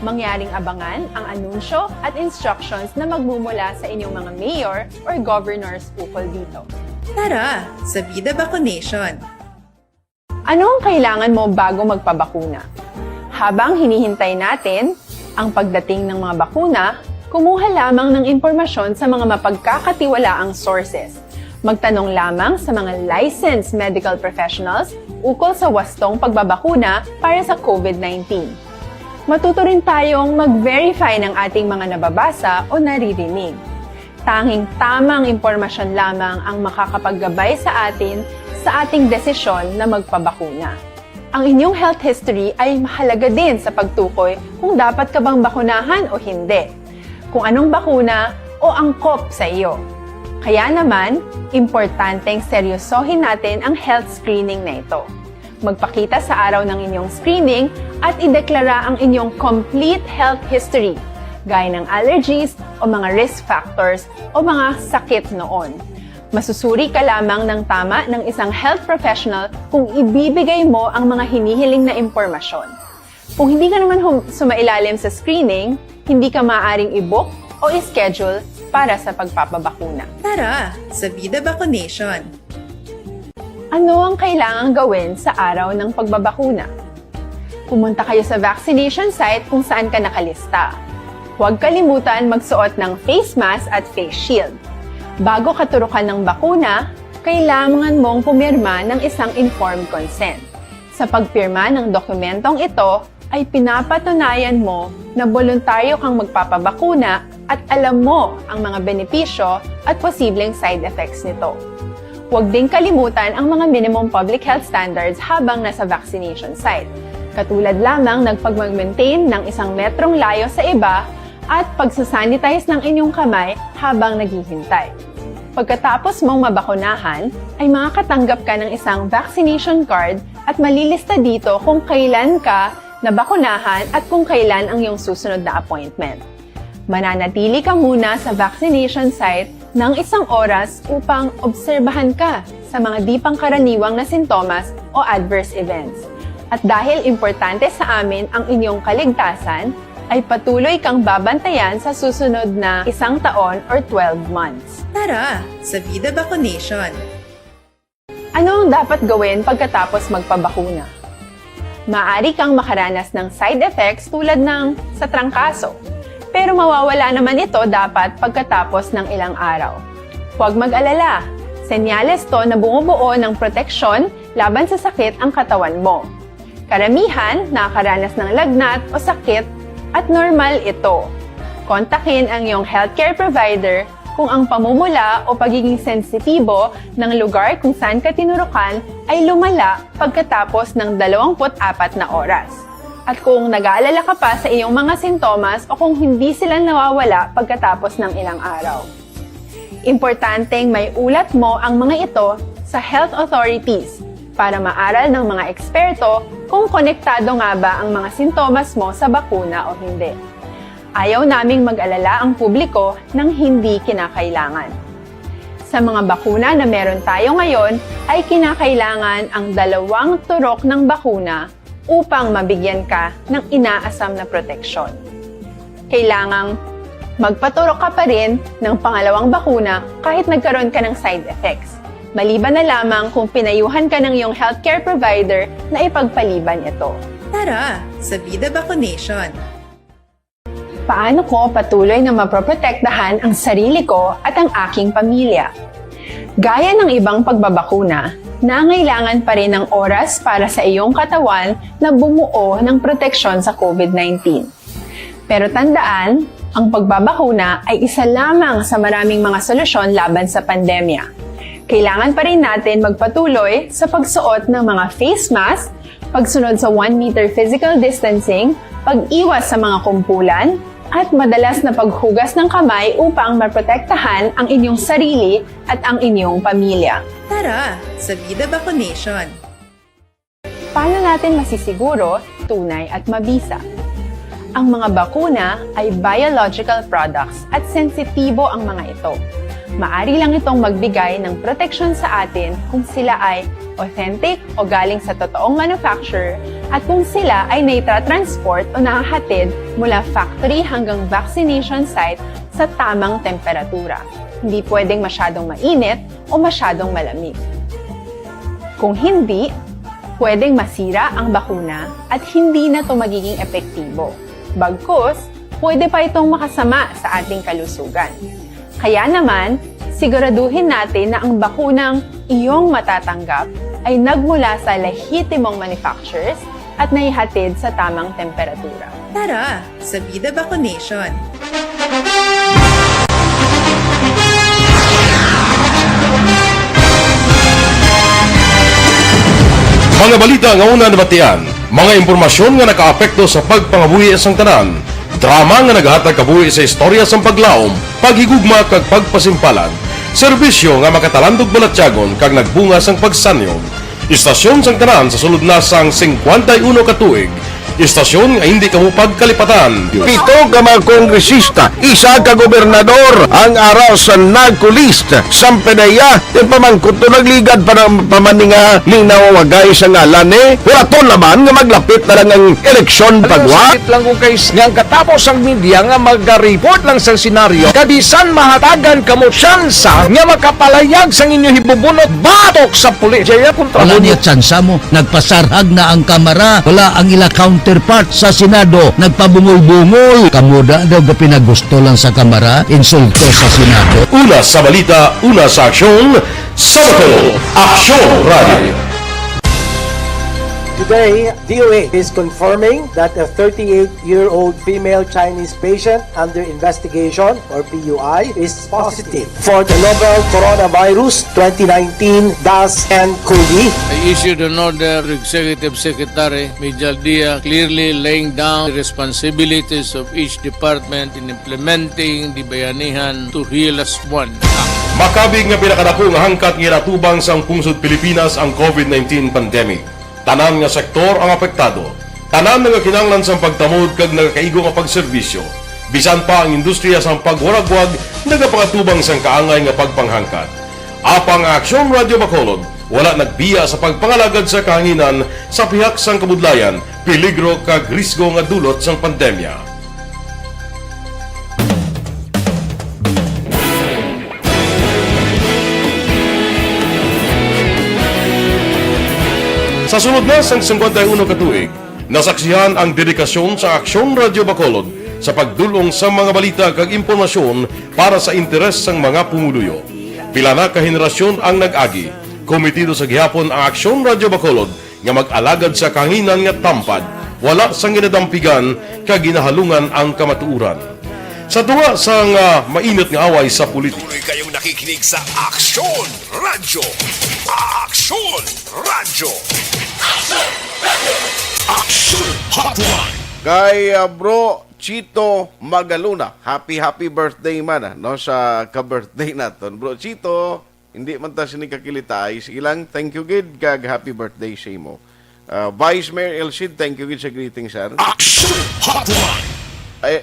Mangyaring abangan ang anunsyo at instructions na magmumula sa inyong mga mayor or governors ukol dito. Tara, sa Vida Vaccination! Ano ang kailangan mo bago magpabakuna? Habang hinihintay natin ang pagdating ng mga bakuna, kumuha lamang ng impormasyon sa mga mapagkakatiwalaang sources. Magtanong lamang sa mga licensed medical professionals ukol sa wastong pagbabakuna para sa COVID-19. Matuto rin tayong mag-verify ng ating mga nababasa o naririnig. Tanging tamang impormasyon lamang ang makakapaggabay sa atin sa ating desisyon na magpabakuna. Ang inyong health history ay mahalaga din sa pagtukoy kung dapat ka bang bakunahan o hindi, kung anong bakuna o angkop sa iyo. Kaya naman, importanteng seryosohin natin ang health screening na ito. Magpakita sa araw ng inyong screening at ideklara ang inyong complete health history, gaya ng allergies o mga risk factors o mga sakit noon. Masusuri ka lamang ng tama ng isang health professional kung ibibigay mo ang mga hinihiling na impormasyon. Kung hindi ka naman sumailalim sa screening, hindi ka maaaring i-book o i-schedule para sa pagpapabakuna. Tara, sa Vida Vaccination! Ano ang kailangang gawin sa araw ng pagbabakuna? Pumunta kayo sa vaccination site kung saan ka nakalista. Huwag kalimutan magsuot ng face mask at face shield. Bago katurukan ng bakuna, kailangan mong pumirma ng isang informed consent. Sa pagpirma ng dokumentong ito, ay pinapatunayan mo na voluntaryo kang magpapabakuna at alam mo ang mga benepisyo at posibleng side effects nito. Huwag din kalimutan ang mga minimum public health standards habang nasa vaccination site. Katulad lamang ng pag-maintain ng 1 metrong layo sa iba at pagsasanitize ng inyong kamay habang naghihintay. Pagkatapos mong mabakunahan, ay makakatanggap ka ng isang vaccination card at malilista dito kung kailan ka nabakunahan at kung kailan ang iyong susunod na appointment. Mananatili ka muna sa vaccination site ng 1 oras upang obserbahan ka sa mga di pangkaraniwang na sintomas o adverse events. At dahil importante sa amin ang inyong kaligtasan, ay patuloy kang babantayan sa susunod na 1 taon or 12 months. Tara, sa Vida Vaccination! Ano ang dapat gawin pagkatapos magpabakuna? Maaari kang makaranas ng side effects tulad ng sa trangkaso. Pero mawawala naman ito dapat pagkatapos ng ilang araw. Huwag mag-alala. Senyales to na bumubuo ng proteksyon laban sa sakit ang katawan mo. Karamihan nakakaranas ng lagnat o sakit at normal ito. Kontakin ang iyong healthcare provider kung ang pamumula o pagiging sensitibo ng lugar kung saan ka tinurukan ay lumala pagkatapos ng 24 na oras. At kung nag-aalala ka pa sa iyong mga sintomas o kung hindi sila nawawala pagkatapos ng ilang araw. Importanteng may ulat mo ang mga ito sa health authorities para maaral ng mga eksperto kung konektado nga ba ang mga sintomas mo sa bakuna o hindi. Ayaw naming mag-alala ang publiko ng hindi kinakailangan. Sa mga bakuna na meron tayo ngayon, ay kinakailangan ang 2 turok ng bakuna upang mabigyan ka ng inaasam na proteksyon. Kailangang magpaturok ka pa rin ng pangalawang bakuna kahit nagkaroon ka ng side effects. Maliban na lamang kung pinayuhan ka ng iyong healthcare provider na ipagpaliban ito. Tara, sa Vida Vaccination! Paano ko patuloy na maproprotektahan ang sarili ko at ang aking pamilya? Gaya ng ibang pagbabakuna, nangailangan pa rin ng oras para sa iyong katawan na bumuo ng proteksyon sa COVID-19. Pero tandaan, ang pagbabakuna ay isa lamang sa maraming mga solusyon laban sa pandemya. Kailangan pa rin natin magpatuloy sa pagsuot ng mga face mask, pagsunod sa 1 meter physical distancing, pag-iwas sa mga kumpulan, at madalas na paghugas ng kamay upang maprotektahan ang inyong sarili at ang inyong pamilya. Tara, sa Vida Vaccination! Paano natin masisiguro, tunay at mabisa? Ang mga bakuna ay biological products at sensitibo ang mga ito. Maari lang itong magbigay ng proteksyon sa atin kung sila ay authentic o galing sa totoong manufacturer at kung sila ay naitra-transport o nahahatid mula factory hanggang vaccination site sa tamang temperatura. Hindi pwedeng masyadong mainit o masyadong malamig. Kung hindi, pwedeng masira ang bakuna at hindi na ito magiging epektibo. Bagkus, pwede pa itong makasama sa ating kalusugan. Kaya naman, siguraduhin natin na ang bakunang iyong matatanggap ay nagmula sa lehitimong manufacturers at naihatid sa tamang temperatura. Tara, sa Vida Vaccination! Mga balita nga una nabatian, mga impormasyon nga nakaapekto sa pagpangabuhi sang tanan, drama nga naghatag kabuhi sa istorya sang paglaom, paghigugma kag pagpasimpalan, serbisyo nga makatalandog balatyagon kag nagbunga sang pagsanyo, istasyon sang tanan sa sulod na sang 51 ka tuig, istasyon nga hindi kamupag kalipatan. 7 ka mga kongresista, 1 ka gobernador, ang araw sa nagkulist, Sampedaya, yung pamangkot to nagligad para pamaninga ning nawagay sa ngalan wala to naman nga maglapit na lang ang eleksyon pagwa. lang ko guys nga katapos ang media nga mag-report lang sa senaryo kadisan mahatagan kamo tsansa nga makapalayag sang inyo hibubunot batok sa pulis. Jaya kontra Wala niya tsansa mo, nagpasarhag na ang kamara, wala ang ila counterpart sa Senado, nagpabungol-bungol. Kamuda daw ga pinagusto lang sa kamara, insulto sa Senado. Una sa balita, una sa aksyon, Sabado, Aksyon Radio. Today, DOA is confirming that a 38-year-old female Chinese patient under investigation, or PUI, is positive for the novel coronavirus 2019 DAS-CoV. I issued an order to Executive Secretary Mijal Dia clearly laying down the responsibilities of each department in implementing the Bayanihan to Heal as One. Makabig nga pinakadako nga hangkat nga natubang sang pungsod Pilipinas ang COVID-19 pandemic. Tanan nga sektor ang apektado. Tanan nga kinahanglan sang pagtamod kag nagakaigo nga pagserbisyo. Bisan pa ang industriya sang pagwaragwag nagapangatubang sang kaangay nga pagpanghangkat. Apang Aksyon Radio Bacolod wala nagbiya sa pagpangalagad sa kahanginan sa pihak sang kabudlayan, peligro kag risgo nga dulot sang pandemya. Sa sunod na sang 51 katuig, nasaksihan ang dedikasyon sa Aksyon Radio Bacolod sa pagdulong sa mga balita kag impormasyon para sa interes sang mga pumuluyo. Pila na ka henerasyon ang nag-agi, komitido sa gihapon ang Aksyon Radio Bacolod nga mag-alagad sa kahanginan nga tampad, wala sang ginadampigan kag ginahalungan ang kamatuuran. Sa tunga sang mainit nga away sa politika. Tuloy kayong nakikinig sa Aksyon Radio. Aksyon Radio. Aksyon Hotline. Kay bro Chito Magaluna, happy birthday man no sa ka-birthday naton. Bro Chito, hindi man ta sini kakilitay, sige lang, thank you gid kag happy birthday sa imo. Vice Mayor Elcid, thank you gid sa greeting sir. Aksyon Hotline.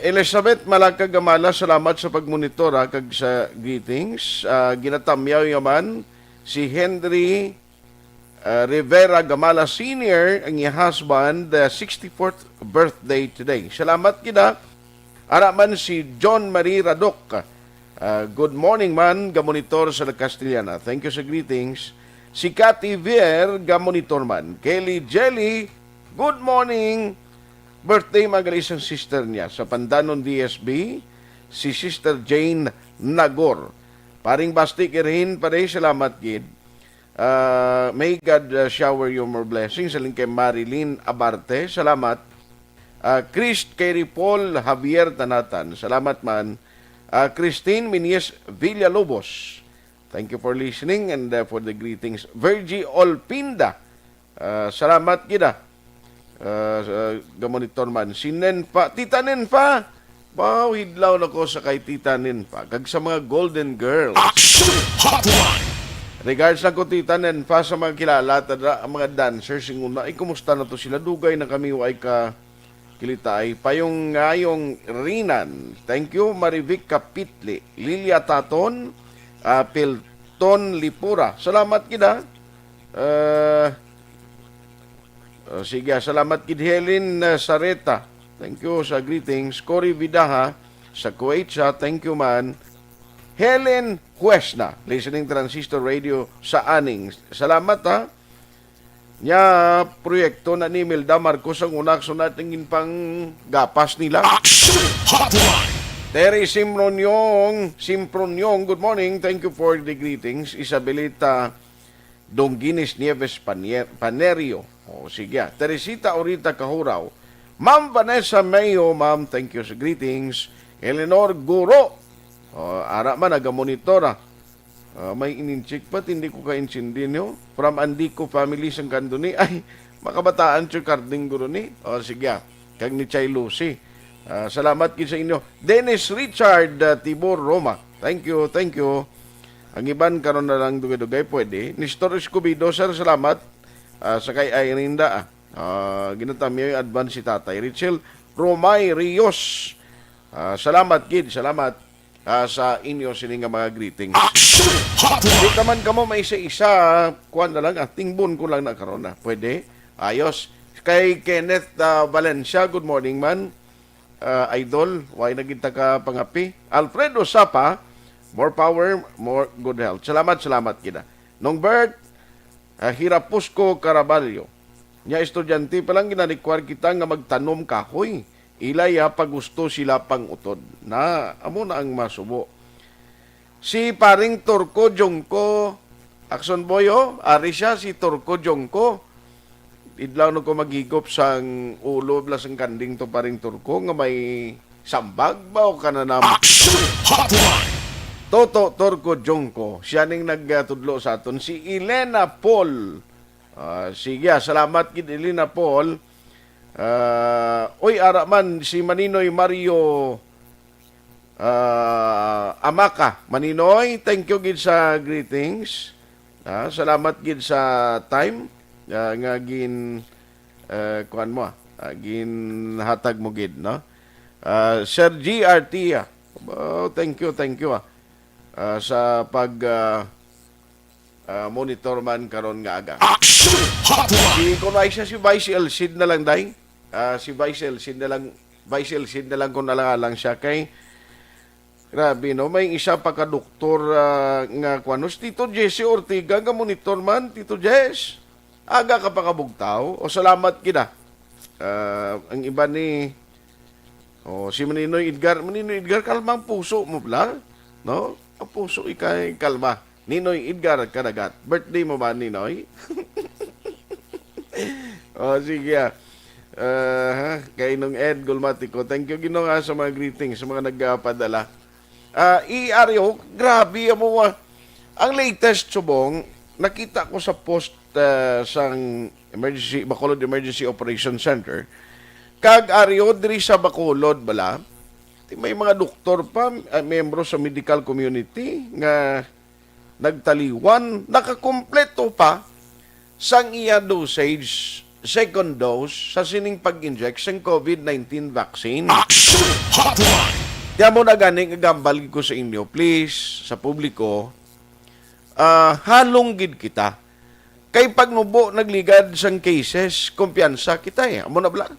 Elizabeth Malacag Gamala, salamat sa pagmonitora kag sa greetings. Ginatamyaw yaman si Henry Rivera Gamala Sr., ang iyang husband, 64th birthday today. Salamat kita. Araman si John Marie Radok. Good morning man, gamonitor sa Castellana. Thank you sa greetings. Si Cathy Vier, gamonitor man. Kelly Jelly, good morning. Birthday mga isang sister niya sa Pandanon DSB, si Sister Jane Nagor. Paring Basti Kirhin, pare, salamat gid. May God shower you more blessings. Saling kay Marilyn Abarte, salamat. Chris Kerry Paul Javier Tanatan, salamat man. Christine Minies Villalobos, thank you for listening and for the greetings. Virgie Olpinda, salamat gida. Gamonitor man. Si Nenpa, Tita Nenpa, wow, hidlaw na ko sa kay Tita Nenpa. Kag sa mga Golden Girls. Action Hotline. Regards na ko Tita Nenpa sa mga kilala, tada, ang mga dancers, yung una, ay kumusta na to sila? Dugay na kami, ay ka kilitay. Payong ngayong Rinan. Thank you, Marivic Kapitli. Lilia Taton, Pilton Lipura. Salamat kita. Sige, salamat kid Helen Sareta. Thank you sa greetings. Cory Vidaha sa Kuwait siya. Thank you man. Helen Huesna, listening Transistor Radio sa Aning. Salamat ha. Nya proyekto na ni Milda Marcos ang unak so natingin pang gapas nila. Action Hotline. Terry Simpronyong, good morning. Thank you for the greetings. Isabelita Donginis Nieves Panerio. O sige, Teresita Orita Kahuraw. Ma'am Vanessa Mayo, ma'am, thank you sa greetings. Eleanor Guro. Ara man, nagamonitora. May ininchik pa, hindi ko ka-insindi nyo. From Andico family sang kanduni. Ay, makabataan siya karding guro ni. O sige, kag ni Chay Lucy. Salamat kin sa inyo. Dennis Richard Tibor Roma. Thank you, thank you. Ang iban karon na lang dugay-dugay pwede. Nestor Escobedo, sir, salamat. Sa kay Irinda, ginatamyo yung advance si Tatay Richel Romay Rios. Salamat kid, salamat sa inyo sining mga greetings. Di naman kamo may isa-isa, kuwan na lang, tingbon ko lang na karon na. Pwede? Ayos. Kay Kenneth Valencia, good morning man. Idol, why nagita ka pangapi? Alfredo Sapa, more power, more good health. Salamat kita. Nongbert Hirapusco Caraballo. Nya estudyante pa lang ginalikwar kita nga magtanom kahoy. Ilay pag gusto sila pang utod. Na, amo na ang masubo. Si paring Turco Jongko, Akson Boyo, ari siya si Turco Jongko. Idlaw no ko magigop sang ulo blas ang kanding to paring Turco nga may sambag ba o kananam. Action Hotline. Toto Turco Jongko, siya ning nagtudlo sa aton. Si Elena Paul. Sige, salamat kid Elena Paul. Araman, si Maninoy Mario Amaka. Maninoy, thank you gid sa greetings. Salamat gid sa time. Nga gin, kuhan mo, gin hatag mo gid, no? Sir G. Artia. Thank you. Sa pag monitor man karon nga aga. Action Hotline. Si Vice Elcid na lang day. Si Vice Elcid na lang kung nalang siya kay grabe no, may isa pa ka doktor nga kwanos Tito Jesse Ortiga nga monitor man, Tito Jess. aga ka pa kabugtaw. O salamat kina. Ang iba ni si Maninoy Edgar, kalma ang puso mo pala, no? Ang puso ikay kalma. Ninoy Edgar Karagat. Birthday mo ba, Ninoy? Sige. Kay nung Ed Gulmatico. Thank you Ginoo nga sa mga greetings, sa mga nagpadala. Aryo, grabe mo. Ang latest subong, nakita ko sa post sang Bacolod Emergency Operation Center. Kag Aryo, diri sa Bacolod, bala, may mga doktor pa, membro sa medical community, nga nagtaliwan, nakakompleto pa sang iya dosage, second dose sa sining pag-inject sa COVID-19 vaccine. Action Hotline! Kaya mo na ganing agambal ko sa inyo, please, sa publiko, halong gid kita. Kay pagnubo nagligad sang cases, kumpiyansa kita eh. Amo na bala.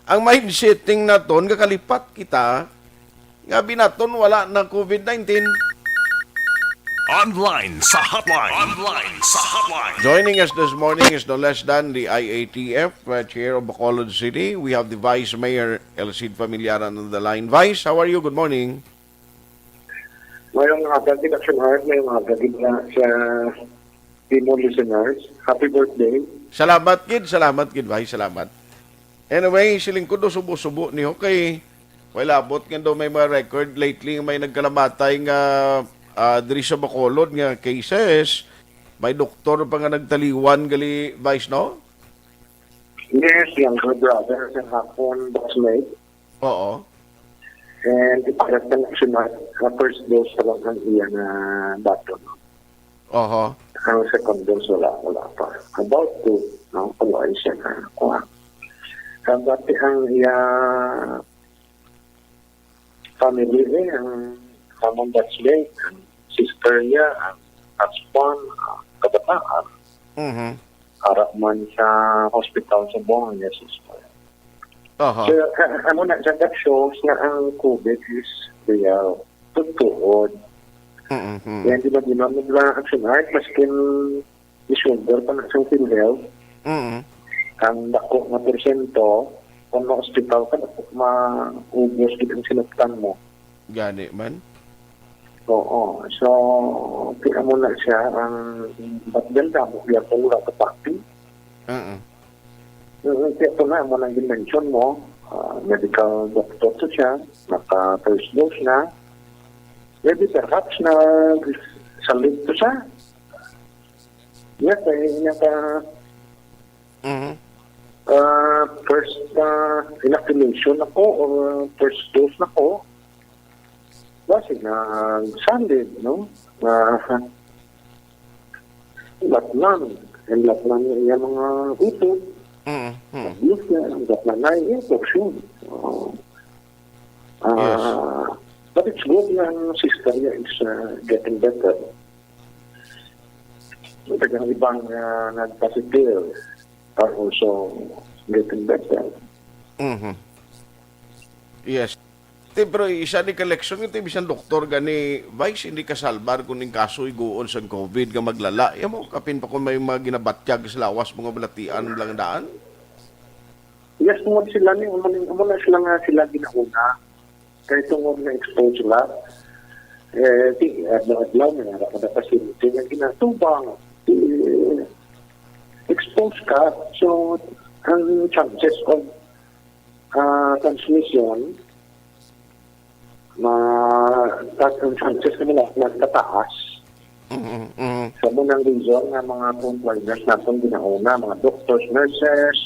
Ang mindsetting naton, kakalipat kita, nga binaton wala na COVID-19. Online sa hotline. Joining us this morning is no less than the IATF Chair of Bacolod City. We have the Vice Mayor Elcid Familiaran on the line. Vice, how are you? Good morning. Mayroong hagagid Action Heart, mayroong hagagid na sa Timor listeners. Happy birthday. Salamat, kid, Vice. Salamat. Anyway, siling ko do subo-subo niyo kay wala abot nga daw may mga record lately may nagkalamatay nga diri sa Bacolod nga cases. May doktor pa nga nagtaliwan gali, Vice, no? Yes, younger brother sa hapon bossmate. Oo. And iparat ng Action Heart, first dose pa lang ang iya na baton. Oho. Ang second dose wala pa. About to, no? Pag-ay siya na kuha. Dati ang iya family ang common birthday, ang sister niya, ang husband, kabataan. Harap man sa hospital sa buong niya, sister. So, amo na that shows na ang COVID is real. Totoo. Yan, di ba ginamit lang Action Heart, maskin isulder pa na sa PhilHealth. Ang dako na porsyento, kung ma-hospital ka, ma-ubos kitang sinuptan mo. Gani man? Oo. So, kaya mo na siya ang batganda mo, kaya pula ka pati. Kaya ito na, mo nang dimension mo, medical doctor to siya, naka-first dose na, maybe perhaps na salit to siya. Yes, first inoculation ako or first dose na ko kasi na solid, no? Latnan yung mga ito. Yes, latnan na yung infection. But it's good yung sister niya is getting better. Ang ibang nagpositive are also getting better. Yes. Pero isa ni collection ito bisan doktor gani Vice hindi ka salbar kun ning kaso iguon sa COVID nga maglala. Mo kapin pa kun may mga ginabatyag sa lawas mga balatian lang daan. Yes, mo sila ni mo na sila nga sila ginauna. Kaya tungod na expose sila. Adlaw na kada pasyente nga ginatubang. Expose ka, so ang chances of transmission ang chances nila nagtataas. So, munang reason nga mga frontliners natin ginauna, mga doctors, nurses,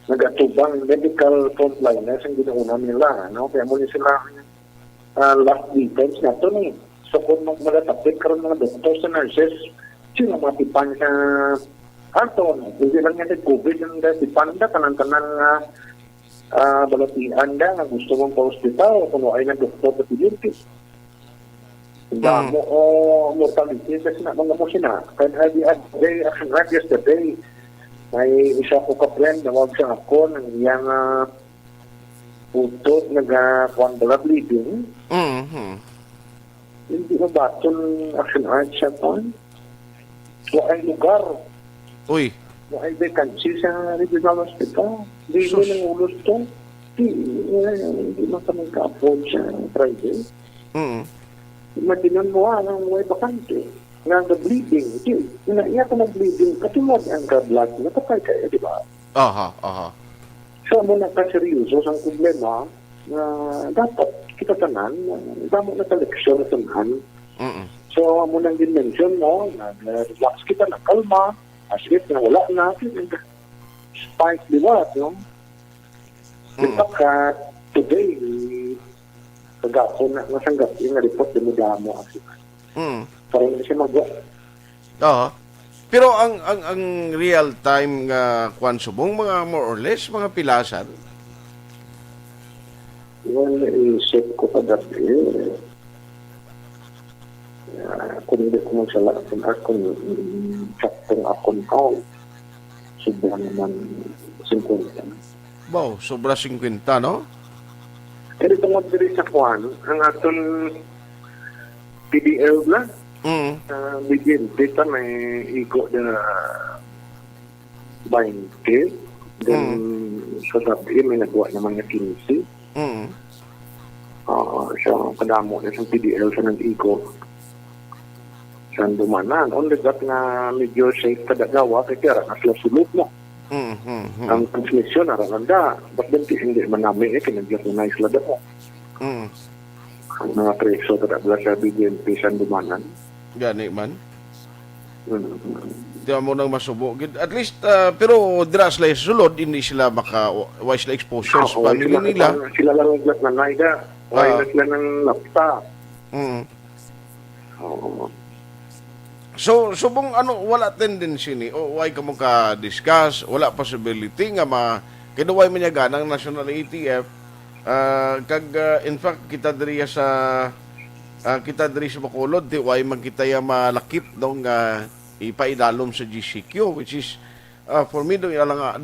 nagatubang medical frontliners ang ginauna nila. No? Kaya muli sila last defense natin eh. So kung magatapit karon mga doctors and nurses, sino matipan sa Anton, hindi lang yan COVID yung tipan na tanan-tanan nga balatian na gusto mong pa-hospital kung ay na doktor na pilinti. Hindi mo mortality kasi na mga mo sina. Kaya day Action Heart yesterday, may isa ko ka-friend na wag siya ako ng iyang putot nag-blood bleeding. Hindi ba baton Action Heart siya po? Waay lugar. Uy. Waay vacancy sa regional hospital. Hindi mo nang ulos to. Hindi man kami ka-afford sa private. Imaginan mo ang may bakante. Nga bleeding. Iya ka bleeding. Kasi mo ang ka-blood. Nakapay kayo, di ba? Aha. So, mo na ka-seryoso sa problema na dapat kita tanan, damo na seleksyon na tanan. So, mo nang dimension mo, relax kita, na kalma, as if na wala na, spike liwat, no? Ka today, pag-ako na nasanggap yung report na mo kasi. Parang hindi siya magawa. Oo. Pero ang real time nga subong mga more or less mga pilasan. Well, isip ko pa dati. Kung hindi ko magsala kung saktong akong count, sobra naman 50. Wow, sobra 50, no? Pero tungod diri sa kwan, ang atong PDL na, begin, dito may igo na 20, then sa gabi may nagawa naman na 15. Siya kadamo na sa PDL sa nag-igo sa dumanan. Only that na medyo safe kadagawa, kaya na sila sulod mo. Ang transmission na randa, but then hindi man namin kinag-recognize sila dako. Ang mga preso kadagla sa BNP sa dumanan. Gani man. Di mo nang masubo. At least, pero dira sila sulod, hindi sila why sila exposure sa family nila. Sila lang naglat na naida. Why na sila ng lapta. So, subong wala tendency ni, why ka mo ka-discuss, wala possibility nga kinuway mo niya ganang national ATF, in fact, kita diri sa Bacolod, di why magkita malakip dong ipaidalom sa GCQ, which is, for me, do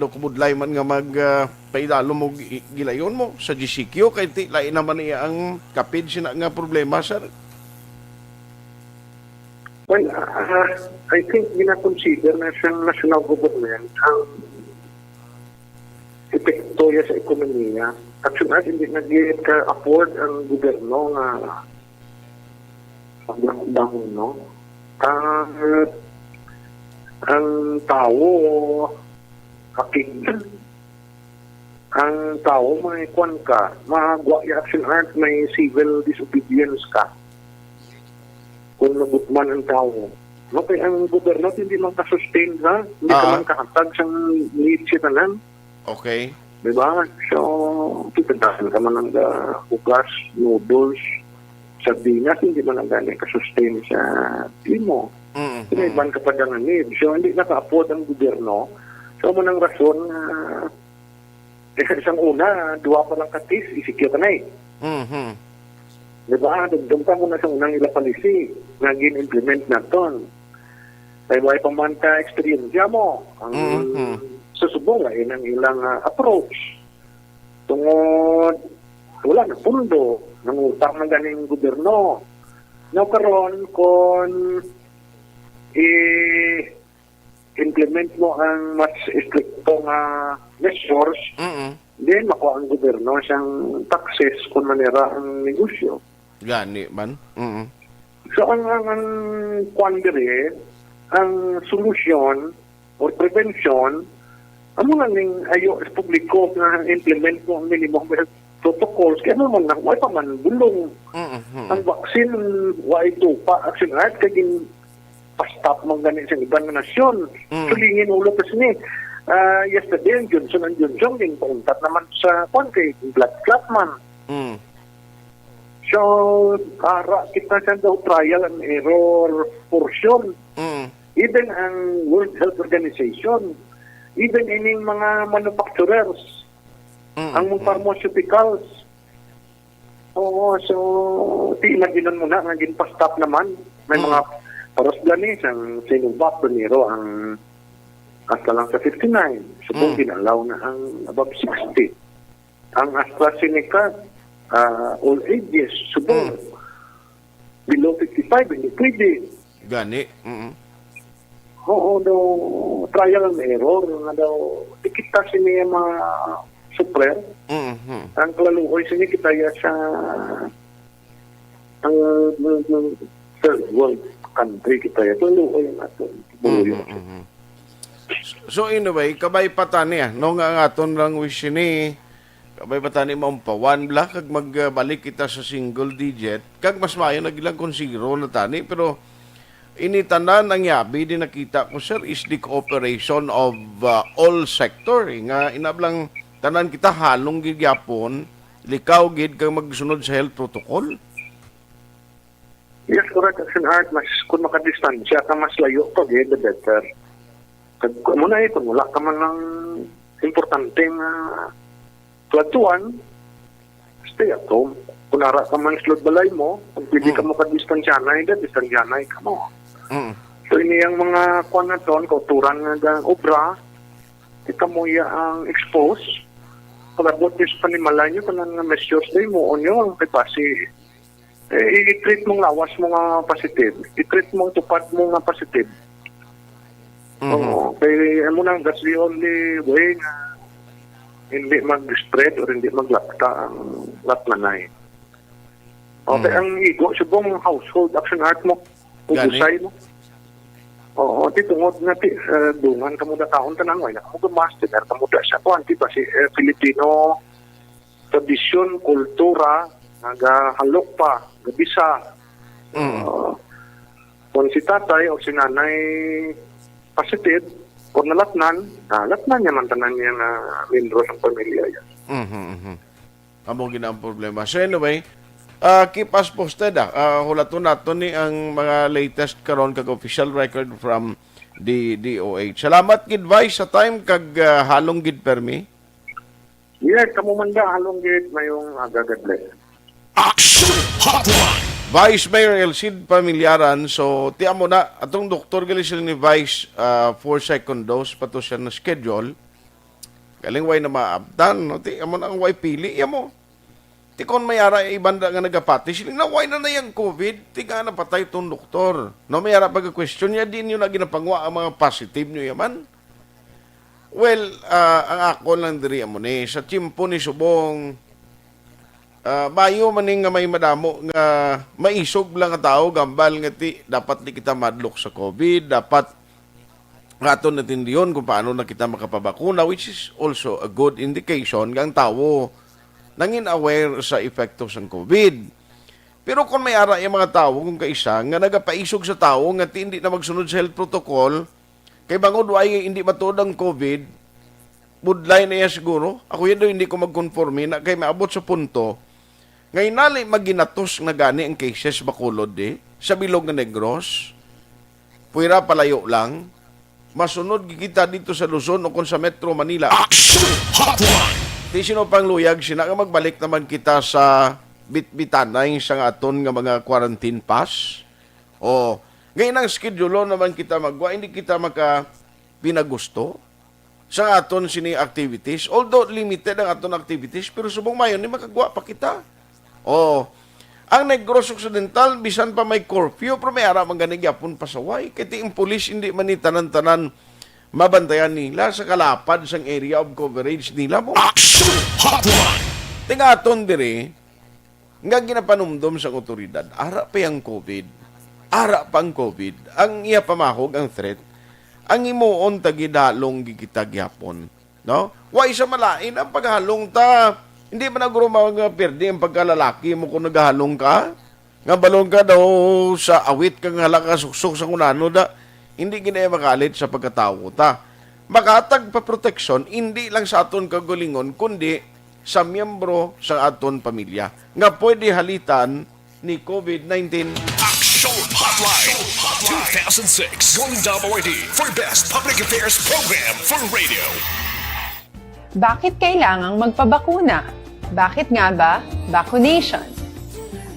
kumudlay man nga paidalom mo gilayon mo sa GCQ, kay lain naman niya ang kapid sina nga problema, sir. Well, I think gina-consider na siyang national government ang epekto sa ekonomiya. At siyang hindi nag-afford ang gobyerno nga pag-lockdown, no? Ang tao kakig. Ang tao may kwan ka, magwa action art, may civil disobedience ka. Kung nabutman ang tao. No, kaya ang gobyerno hindi man ka-sustain ha? Hindi ka man kahatag sa needs siya tanan. Okay. Diba? So, titadahan ka man ng ugas, noodles, sardinas, hindi man ang gani ka-sustain sa limo. Pinaiban ka pa ng need. So, hindi naka-afford ang gobyerno. So, mo ng rason na isang una, duwa pa lang katis, isikyo ka na eh. Diba? Doon ka muna sa unang ila palisi na gin-implement na ton. Kaya wala pa man ka-experience mo. Ang susubong ay ng ilang approach. Tungod, wala na pundo, nangutang ng ganing gobyerno. Now karon kung i-implement mo ang mas strictong measures, then makuha ang gobyerno siyang taxes kung manira ang negosyo. Gani man. So ang quandary, ang solusyon or prevention, amo nga ning ayo sa publiko na implement mo ang minimum health protocols, kaya naman na wala pa man bulong. Ang vaccine, wala ito pa action art, kaya pa-stop mong ganit sa ibang nasyon. Sulingin ulo kasi ni. Yesterday, Johnson & Johnson, yung pauntat naman sa kay blood clot man. So, kita sa daw trial and error portion. Even ang World Health Organization, even ining mga manufacturers, ang mga pharmaceuticals. So, imaginan mo na, naging pa-stop naman. May mga paros ganis, ang Sinovac, Beniro, ang hasta lang sa 59. Subong ginalaw na ang above 60. Ang AstraZeneca, all ages, subong below 55, hindi pwede. Gani. Oo, daw, trial and error, nga daw, di kita sini mga suprer, ang klalukoy sini kita ya sa ang third world country kita ya, klalukoy nga ito. So anyway, kabay patani no nga aton lang wish ni kabay patani mo pa one black kag magbalik kita sa single digit kag mas maayo nagilang kung zero na tani pero initanan ang yabi din nakita ko sir is the cooperation of all sector nga inablang tanan kita halong gid gyapon likaw gid kag magsunod sa health protocol. Yes, correct. Action art, mas kung makadistansya ka, mas layo ka, the better. Kung muna kung wala ka man ng importanteng platuan, stay at home. Kung nara ka man slot balay mo, kung pwede ka mo kadistansyanay, distansyanay ka mo. So ini ang mga kuan na ton, kauturan nga obra, ika mo ang expose, pag-abot nyo sa panimala nyo, kanang measures na mo, onyo ang kipasi, i-treat mong lawas mo nga positive, i-treat mong tupad mo nga positive. Kaya mo nang that's the only way na hindi mag-spread or hindi maglakta ang latlanay. Okay, ang igo, subong household action art mo, ugusay mo. Oo, titungod na dungan ka mo da taon tanan, wala ka mo gumaster, ka mo da siya ko, kasi Filipino tradisyon, kultura, nagahalok pa, gabisa. Kung si tatay o si nanay positive, kung nalatnan niya man tanan niya na membro ng pamilya yan. Amo gina ang problema. So anyway, keep us posted. Hulaton nato ni ang mga latest karon kag official record from the DOH. Salamat gid Vice sa time kag halong gid permi. Yeah, kamo man da halong gid mayong agagadle. Action Hotline. Vice Mayor Elcid Pamilyaran, so tiyan mo na, atong doktor gali sila ni Vice for second dose, pato siya na schedule. Galing way na maabdan, no? Tiyan mo na ang way pili, iyan mo. Ti kon mayara ibanda nga nagapati, sila na way na yung COVID, ti nga napatay itong doktor. No, mayara pag-question niya, din yun na ginapangwa ang mga positive nyo yaman. Well, ang ako lang diri mo ni, sa tiyempo ni Subong, mayo maning nga may madamo nga maisog lang nga tao gambal nga ti dapat di kita madlok sa COVID, dapat aton natindiyon kung paano na kita makapabakuna, which is also a good indication nga ang tao nangin aware sa epekto sa COVID. Pero kung may ara yung mga tao kung kaisa nga nagapaisog sa tao nga ti hindi na magsunod sa health protocol kay bangod ay hindi matuod ang COVID, budlay na yan siguro. Ako yun hindi ko magkonforme na kay maabot sa punto ngayon nali maginatos na gani ang cases bakulod sa Bilog nga Negros. Puwira palayo lang. Masunod kita dito sa Luzon o kung sa Metro Manila. Action Hotline! Di sino pang luyag, sina nga magbalik naman kita sa bitbitanay sa aton nga mga quarantine pass. O, ngayon ang schedule naman kita magwa, hindi kita maka pinagusto sa aton sini activities. Although limited ang aton activities, pero subong mayon ni makagwa pa kita. Oh, ang Negros Occidental, bisan pa may curfew, pero may ara manganigyapon pasaway. Kaya yung pulis hindi man ni tanan-tanan mabantayan nila sa kalapad sa area of coverage nila mo. Action Hotline! Tingaton dire, nga ginapanumdom sa otoridad, ara pa yung COVID. Ara pang COVID. Ang iya pamahog, ang threat, ang imuon tagidalong gigita gyapon. No? Wa isa malain ang paghalong ta. Hindi ba naguro mga perdi ang pagkalalaki mo kung naghahalong ka? Nga balong ka daw sa awit kang halaka suksok sa kunano da. Hindi ginaya makalit sa pagkatao ta. Makatag pa proteksyon, hindi lang sa aton kagulingon, kundi sa miyembro sa aton pamilya. Nga pwede halitan ni COVID-19. Action Hotline 2006 Golden Dome Award for Best Public Affairs Program for Radio. Bakit kailangang magpabakuna? Bakit nga ba? Vaccination.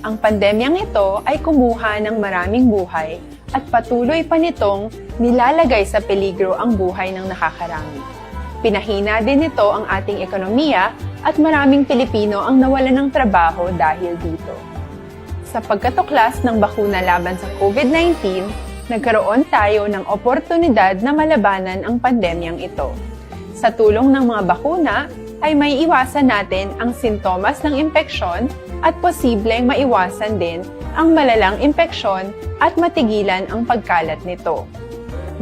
Ang pandemyang ito ay kumuha ng maraming buhay at patuloy pa nitong nilalagay sa peligro ang buhay ng nakakarami. Pinahina din nito ang ating ekonomiya at maraming Pilipino ang nawalan ng trabaho dahil dito. Sa pagkatuklas ng bakuna laban sa COVID-19, nagkaroon tayo ng oportunidad na malabanan ang pandemyang ito. Sa tulong ng mga bakuna, ay may iwasan natin ang sintomas ng impeksyon at posibleng maiwasan din ang malalang impeksyon at matigilan ang pagkalat nito.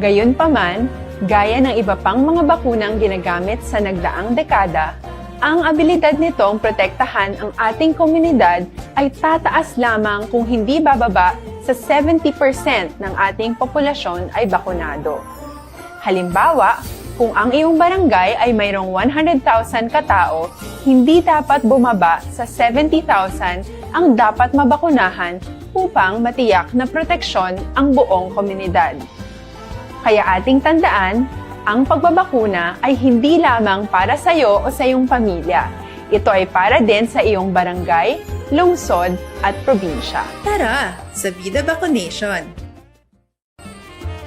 Gayunpaman, gaya ng iba pang mga bakunang ginagamit sa nagdaang dekada, ang abilidad nitong protektahan ang ating komunidad ay tataas lamang kung hindi bababa sa 70% ng ating populasyon ay bakunado. Halimbawa, kung ang iyong barangay ay mayroong 100,000 katao, hindi dapat bumaba sa 70,000 ang dapat mabakunahan upang matiyak na proteksyon ang buong komunidad. Kaya ating tandaan, ang pagbabakuna ay hindi lamang para sa iyo o sa iyong pamilya. Ito ay para din sa iyong barangay, lungsod at probinsya. Tara, sa Vida Vaccination!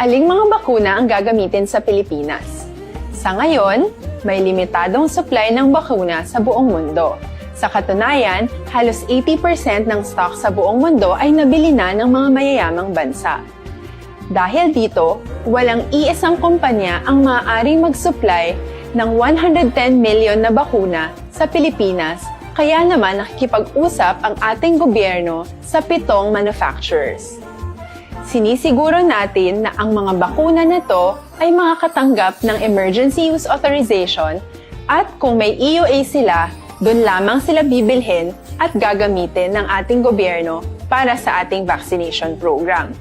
Aling mga bakuna ang gagamitin sa Pilipinas? Sa ngayon, may limitadong supply ng bakuna sa buong mundo. Sa katunayan, halos 80% ng stock sa buong mundo ay nabili na ng mga mayayamang bansa. Dahil dito, walang iisang kumpanya ang maaaring mag-supply ng 110 million na bakuna sa Pilipinas, kaya naman nakikipag-usap ang ating gobyerno sa 7 manufacturers. Sinisiguro natin na ang mga bakuna na to ay makakatanggap ng Emergency Use Authorization at kung may EUA sila, doon lamang sila bibilhin at gagamitin ng ating gobyerno para sa ating vaccination program.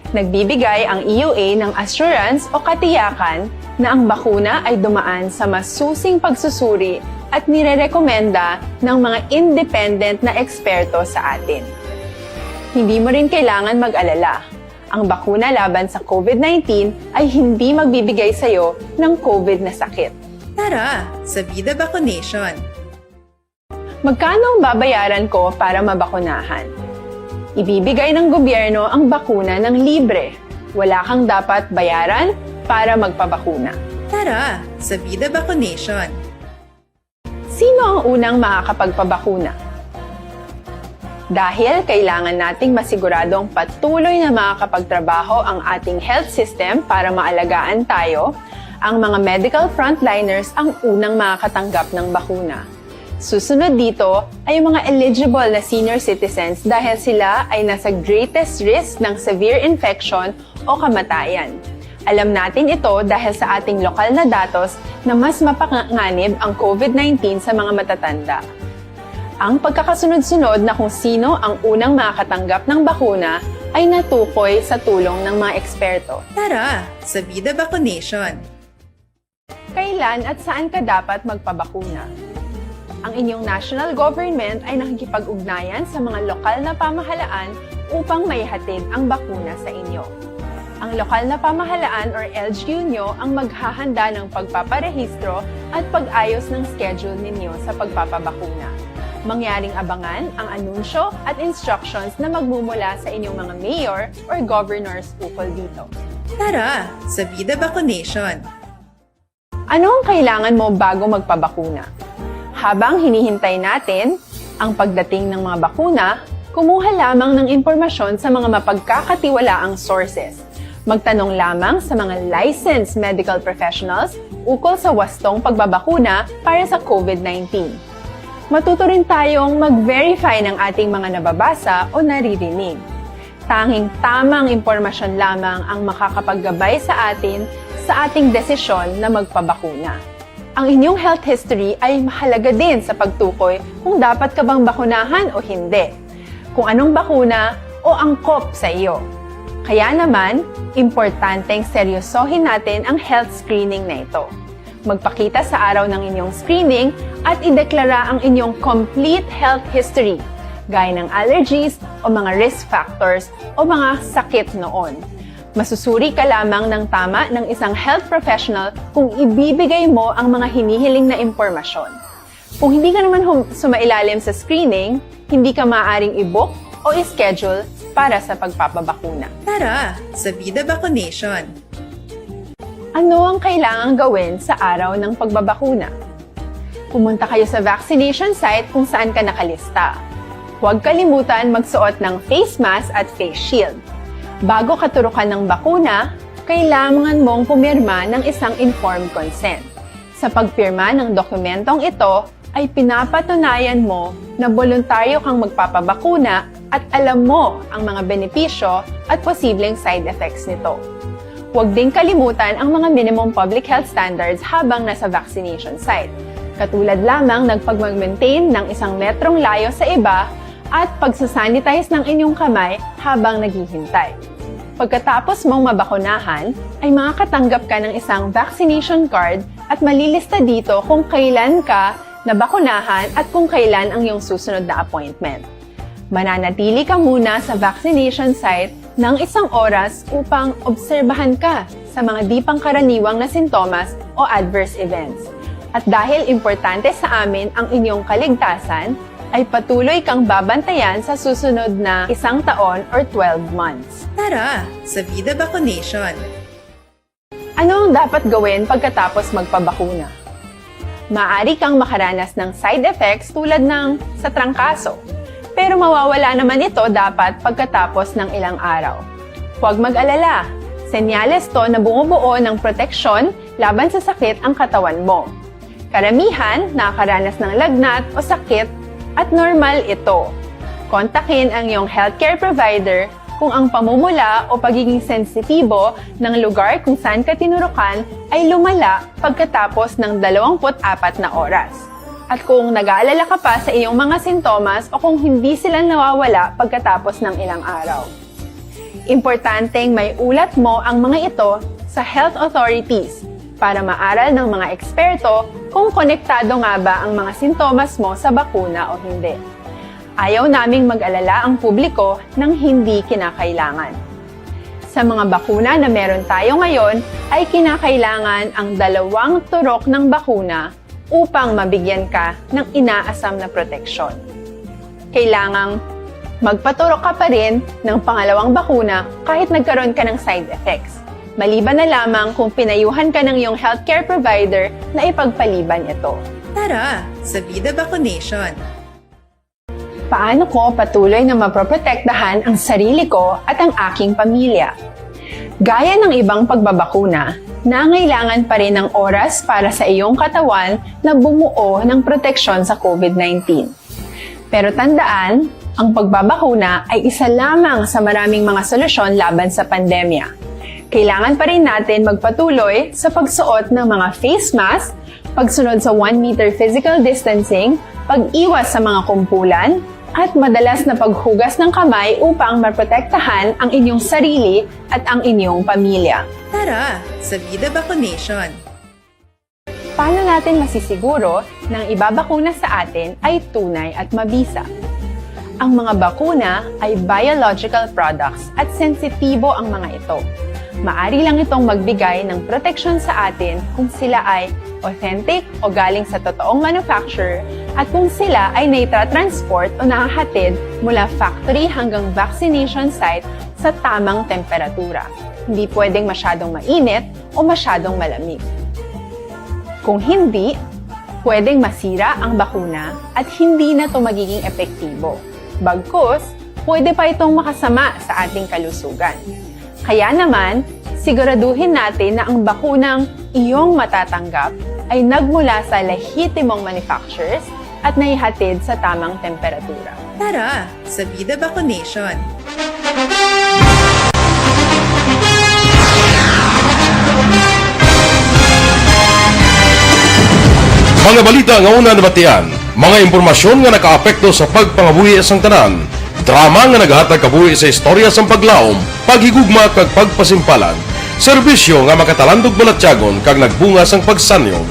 Nagbibigay ang EUA ng assurance o katiyakan na ang bakuna ay dumaan sa masusing pagsusuri at nirerekomenda ng mga independent na eksperto sa atin. Hindi mo rin kailangan mag-alala. Ang bakuna laban sa COVID-19 ay hindi magbibigay sa iyo ng COVID na sakit. Tara, sa Vida Vaccination! Magkano ang babayaran ko para mabakunahan? Ibibigay ng gobyerno ang bakuna ng libre. Wala kang dapat bayaran para magpabakuna. Tara, sa Vida Vaccination! Sino ang unang makakapagpabakuna? Dahil kailangan nating masiguradong patuloy na makakapagtrabaho ang ating health system para maalagaan tayo, ang mga medical frontliners ang unang makakatanggap ng bakuna. Susunod dito ay yung mga eligible na senior citizens dahil sila ay nasa greatest risk ng severe infection o kamatayan. Alam natin ito dahil sa ating lokal na datos na mas mapanganib ang COVID-19 sa mga matatanda. Ang pagkakasunod-sunod na kung sino ang unang makakatanggap ng bakuna ay natukoy sa tulong ng mga eksperto. Tara, sa Vida Vaccination! Kailan at saan ka dapat magpabakuna? Ang inyong national government ay nakikipag-ugnayan sa mga lokal na pamahalaan upang maihatid ang bakuna sa inyo. Ang lokal na pamahalaan or LGU nyo ang maghahanda ng pagpaparehistro at pag-ayos ng schedule ninyo sa pagpapabakuna. Mangyaring abangan ang anunsyo at instructions na magmumula sa inyong mga mayor or governors ukol dito. Tara, sa Vida Vaccination! Ano ang kailangan mo bago magpabakuna? Habang hinihintay natin ang pagdating ng mga bakuna, kumuha lamang ng impormasyon sa mga mapagkakatiwalaang sources. Magtanong lamang sa mga licensed medical professionals ukol sa wastong pagbabakuna para sa COVID-19. Matuto rin tayong mag-verify ng ating mga nababasa o naririnig. Tanging tamang impormasyon lamang ang makakapaggabay sa atin sa ating desisyon na magpabakuna. Ang inyong health history ay mahalaga din sa pagtukoy kung dapat ka bang bakunahan o hindi, kung anong bakuna o angkop sa iyo. Kaya naman, importanteng seryosohin natin ang health screening na ito. Magpakita sa araw ng inyong screening at ideklara ang inyong complete health history, gaya ng allergies o mga risk factors o mga sakit noon. Masusuri ka lamang ng tama ng isang health professional kung ibibigay mo ang mga hinihiling na impormasyon. Kung hindi ka naman sumailalim sa screening, hindi ka maaaring i-book o i-schedule para sa pagpapabakuna. Tara, sa Vida Vaccination! Ano ang kailangang gawin sa araw ng pagbabakuna? Pumunta kayo sa vaccination site kung saan ka nakalista. Huwag kalimutan magsuot ng face mask at face shield. Bago katurukan ng bakuna, kailangan mong pumirma ng isang informed consent. Sa pagpirma ng dokumentong ito, ay pinapatunayan mo na voluntaryo kang magpapabakuna at alam mo ang mga benepisyo at posibleng side effects nito. Huwag ding kalimutan ang mga minimum public health standards habang nasa vaccination site. Katulad lamang ng pag-maintain ng 1 metrong layo sa iba at pagsasanitize ng inyong kamay habang naghihintay. Pagkatapos mong mabakunahan, ay makakatanggap ka ng isang vaccination card at malilista dito kung kailan ka nabakunahan at kung kailan ang iyong susunod na appointment. Mananatili ka muna sa vaccination site ng 1 oras upang obserbahan ka sa mga di pangkaraniwang na sintomas o adverse events. At dahil importante sa amin ang inyong kaligtasan, ay patuloy kang babantayan sa susunod na 1 taon or 12 months. Tara, sa Vida Vaccination! Ano ang dapat gawin pagkatapos magpabakuna? Maaari kang makaranas ng side effects tulad ng sa trangkaso, pero mawawala naman ito dapat pagkatapos ng ilang araw. Huwag mag-alala, senyales to na bumubuo ng proteksyon laban sa sakit ang katawan mo. Karamihan nakakaranas ng lagnat o sakit at normal ito. Kontakin ang iyong healthcare provider kung ang pamumula o pagiging sensitibo ng lugar kung saan ka tinurukan ay lumala pagkatapos ng 24 na oras. At kung nag-aalala ka pa sa iyong mga sintomas o kung hindi sila nawawala pagkatapos ng ilang araw. Importanteng may ulat mo ang mga ito sa health authorities para maaral ng mga eksperto kung konektado nga ba ang mga sintomas mo sa bakuna o hindi. Ayaw naming mag-alala ang publiko ng hindi kinakailangan. Sa mga bakuna na meron tayo ngayon, ay kinakailangan ang 2 turok ng bakuna upang mabigyan ka ng inaasam na proteksyon. Kailangang magpaturok ka pa rin ng pangalawang bakuna kahit nagkaroon ka ng side effects. Maliban na lamang kung pinayuhan ka ng iyong healthcare provider na ipagpaliban ito. Tara, sa Vida Vaccination! Paano ko patuloy na maproprotektahan ang sarili ko at ang aking pamilya? Gaya ng ibang pagbabakuna, nangailangan pa rin ng oras para sa iyong katawan na bumuo ng proteksyon sa COVID-19. Pero tandaan, ang pagbabakuna ay isa lamang sa maraming mga solusyon laban sa pandemya. Kailangan pa rin natin magpatuloy sa pagsuot ng mga face mask, pagsunod sa 1 meter physical distancing, pag-iwas sa mga kumpulan, at madalas na paghugas ng kamay upang maprotektahan ang inyong sarili at ang inyong pamilya. Tara, sa Vida Vaccination! Paano natin masisiguro na ang ibabakuna sa atin ay tunay at mabisa? Ang mga bakuna ay biological products at sensitibo ang mga ito. Maari lang itong magbigay ng proteksyon sa atin kung sila ay authentic o galing sa totoong manufacturer at kung sila ay naitra-transport o nahahatid mula factory hanggang vaccination site sa tamang temperatura. Hindi pwedeng masyadong mainit o masyadong malamig. Kung hindi, pwedeng masira ang bakuna at hindi na ito magiging epektibo. Bagkus, pwede pa itong makasama sa ating kalusugan. Kaya naman, siguraduhin natin na ang bakunang iyong matatanggap ay nagmula sa lehitimong manufacturers at naihatid sa tamang temperatura. Tara, sa Vida Vaccination! Mga balita nga una nabatian, mga impormasyon nga nakaapekto sa pagpangabuhi sang tanan, drama nga naghatag kabuhi sa istorya sang paglaom, paghigugma kag pagpasimpalan, serbisyo nga makatalandog balatyagon kag nagbunga sang pagsanyon,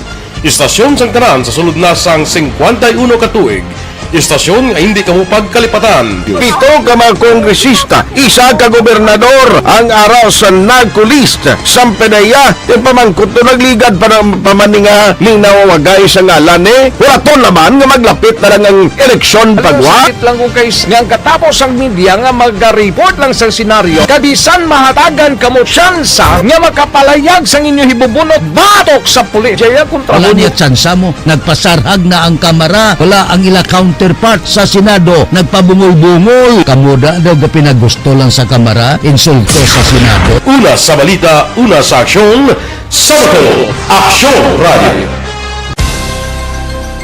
istasyon sang tanan sa sulod na sang 51 ka tuig, istasyon nga hindi kamupag kalipatan. 7 ka mga kongresista, 1 ka gobernador ang araw sa nagkulist sa pedaya yung pamangkot to nagligad para pamaninga ning nawawagay sa ngalan wala to naman nga maglapit na lang ang eleksyon pagwa. Sakit lang kung kayo nga katapos ang media nga mag-report lang sa senaryo kabisan mahatagan kamo tsansa nga makapalayag sa inyo hibubunot batok sa pulis. Jaya kontra Wala niya tsansa mo, nagpasarhag na ang kamera, wala ang ila counterpart sa Senado nagpabungol-bungol. Kamuda daw ga pinagusto lang sa Kamara, insulto sa Senado. Una sa balita, una sa aksyon, sa Bacolod, Aksyon Radio.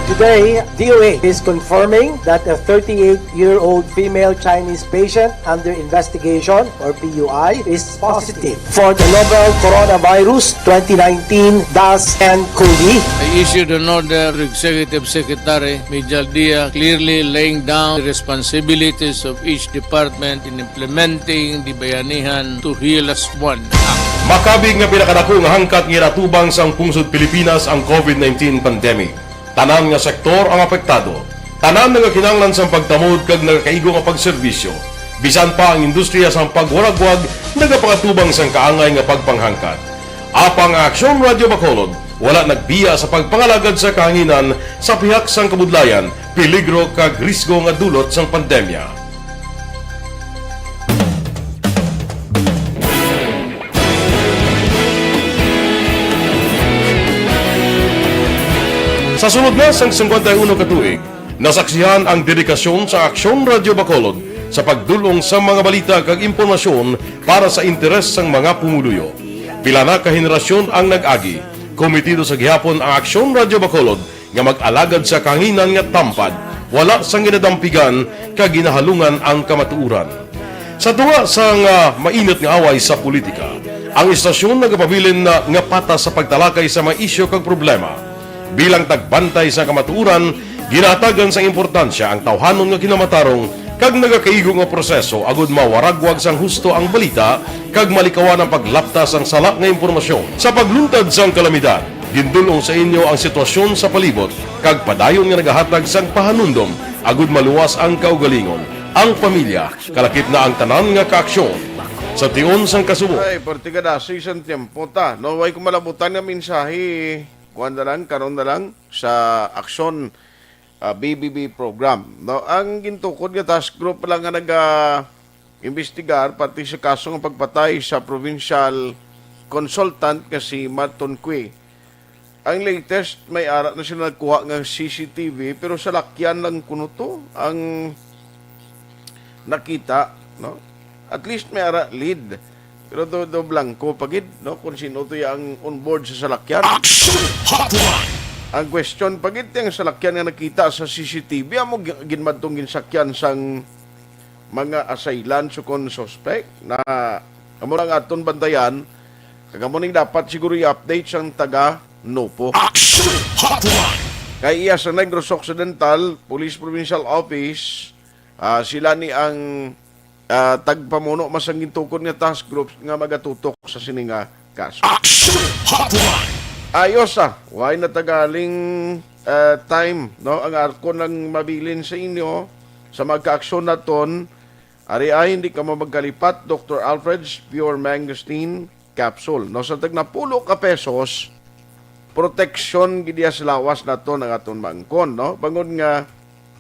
Today, DOA is confirming that a 38-year-old female Chinese patient under investigation, or PUI, is positive for the novel coronavirus 2019 DAS-CoV. I issued an order to Executive Secretary Mijal Dia clearly laying down the responsibilities of each department in implementing the Bayanihan to Heal as One Act. Makabig nga pinakadako nga hangkat nga natubang sang pungsod Pilipinas ang COVID-19 pandemic. Tanan nga sektor ang apektado. Tanan nga kinahanglan sang pagtamod kag nagakaigo nga pagserbisyo. Bisan pa ang industriya sang pagwaragwag nagapangatubang sang kaangay nga pagpanghangkat. Apang Aksyon Radio Bacolod wala nagbiya sa pagpangalagad sa kahanginan sa pihak sang kabudlayan, peligro kag risgo nga dulot sang pandemya. Sa sunod na sang 51 katuig, nasaksihan ang dedikasyon sa Aksyon Radio Bacolod sa pagdulong sa mga balita kag impormasyon para sa interes sang mga pumuluyo. Pila na ka henerasyon ang nag-agi, komitido sa gihapon ang Aksyon Radio Bacolod nga mag-alagad sa kanginan nga tampad, wala sang ginadampigan kag ginahalungan ang kamatuuran. Sa tunga sang mainit nga away sa politika, ang istasyon nagapabilin na nga patas sa pagtalakay sa mga isyu kag problema. Bilang tagbantay sa kamatuuran, ginatagan sa importansya ang tawhanon nga kinamatarong kag nagakaigo nga proseso agud mawaragwag sang husto ang balita kag malikawan ang paglaptas ang sala nga impormasyon. Sa pagluntad sang kalamidad, gindulong sa inyo ang sitwasyon sa palibot kag padayon nga nagahatag sang pahanundom agud maluwas ang kaugalingon, ang pamilya, kalakip na ang tanan nga kaaksyon. Sa tion sang kasubo. Ay, partigada, season tempo ta. No, way kumalabutan nga mensahe. Kuwan na lang, karon na lang sa Aksyon BBB program. No, ang gintukod nga task group lang nga nag-investigar pati sa kaso ng pagpatay sa provincial consultant kasi Marton Cue. Ang latest, may ara na sila nagkuha ng CCTV pero sa lakyan lang kuno to ang nakita. No? At least may ara lead. Pero do blanco pagid, no? Kung sino to yung on-board sa salakyan. Ang question, pagid yung salakyan nga nakita sa CCTV, amo ginmadtong ginsakyan sang mga assailants o kon suspect na amo lang aton bantayan, kagamo ning dapat siguro i-update sang taga Nopo. Kay iya sa Negros Occidental Police Provincial Office, sila ni ang tagpamuno masangin tukod nga task groups nga magatutok sa sininga kaso. Ayos why na tagaling time, no? Ang arko nang mabilin sa inyo sa magkaaksyon naton. Ari ay hindi ka magkalipat, Dr. Alfred's Pure Mangosteen Capsule. No, sa tag na 10 ka pesos, protection gidya sa lawas naton ang aton mangkon, no? Bangon nga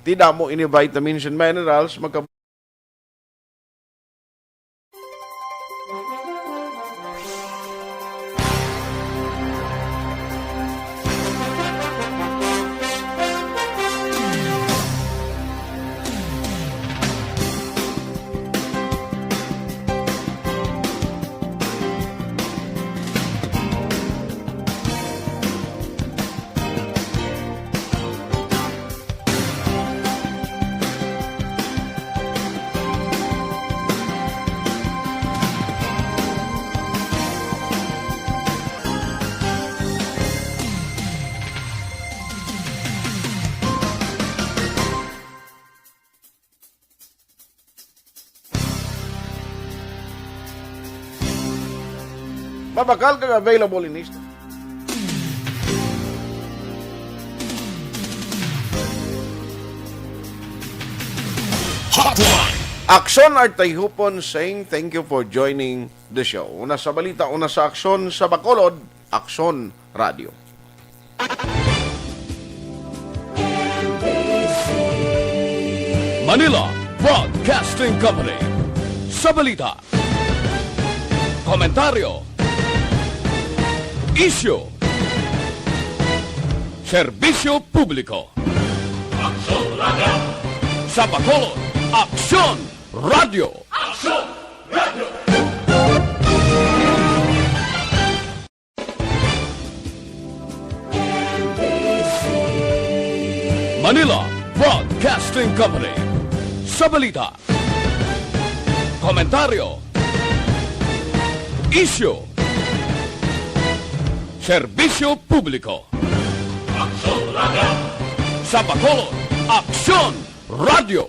tidak mo ini vitamins and minerals mabakal kang available in East. Hotline. Aksyon Artay Hupon saying thank you for joining the show. Una sa balita, una sa aksyon sa Bacolod, Aksyon Radio. Manila Broadcasting Company. Sa balita, komentaryo, isyu, serbisyo publiko. Sa Bacolod, Aksyon Radio! Manila Broadcasting Company. Sa balita, komentaryo, issue, serbisyo publiko. Sa Bacolod, Aksyon Radio!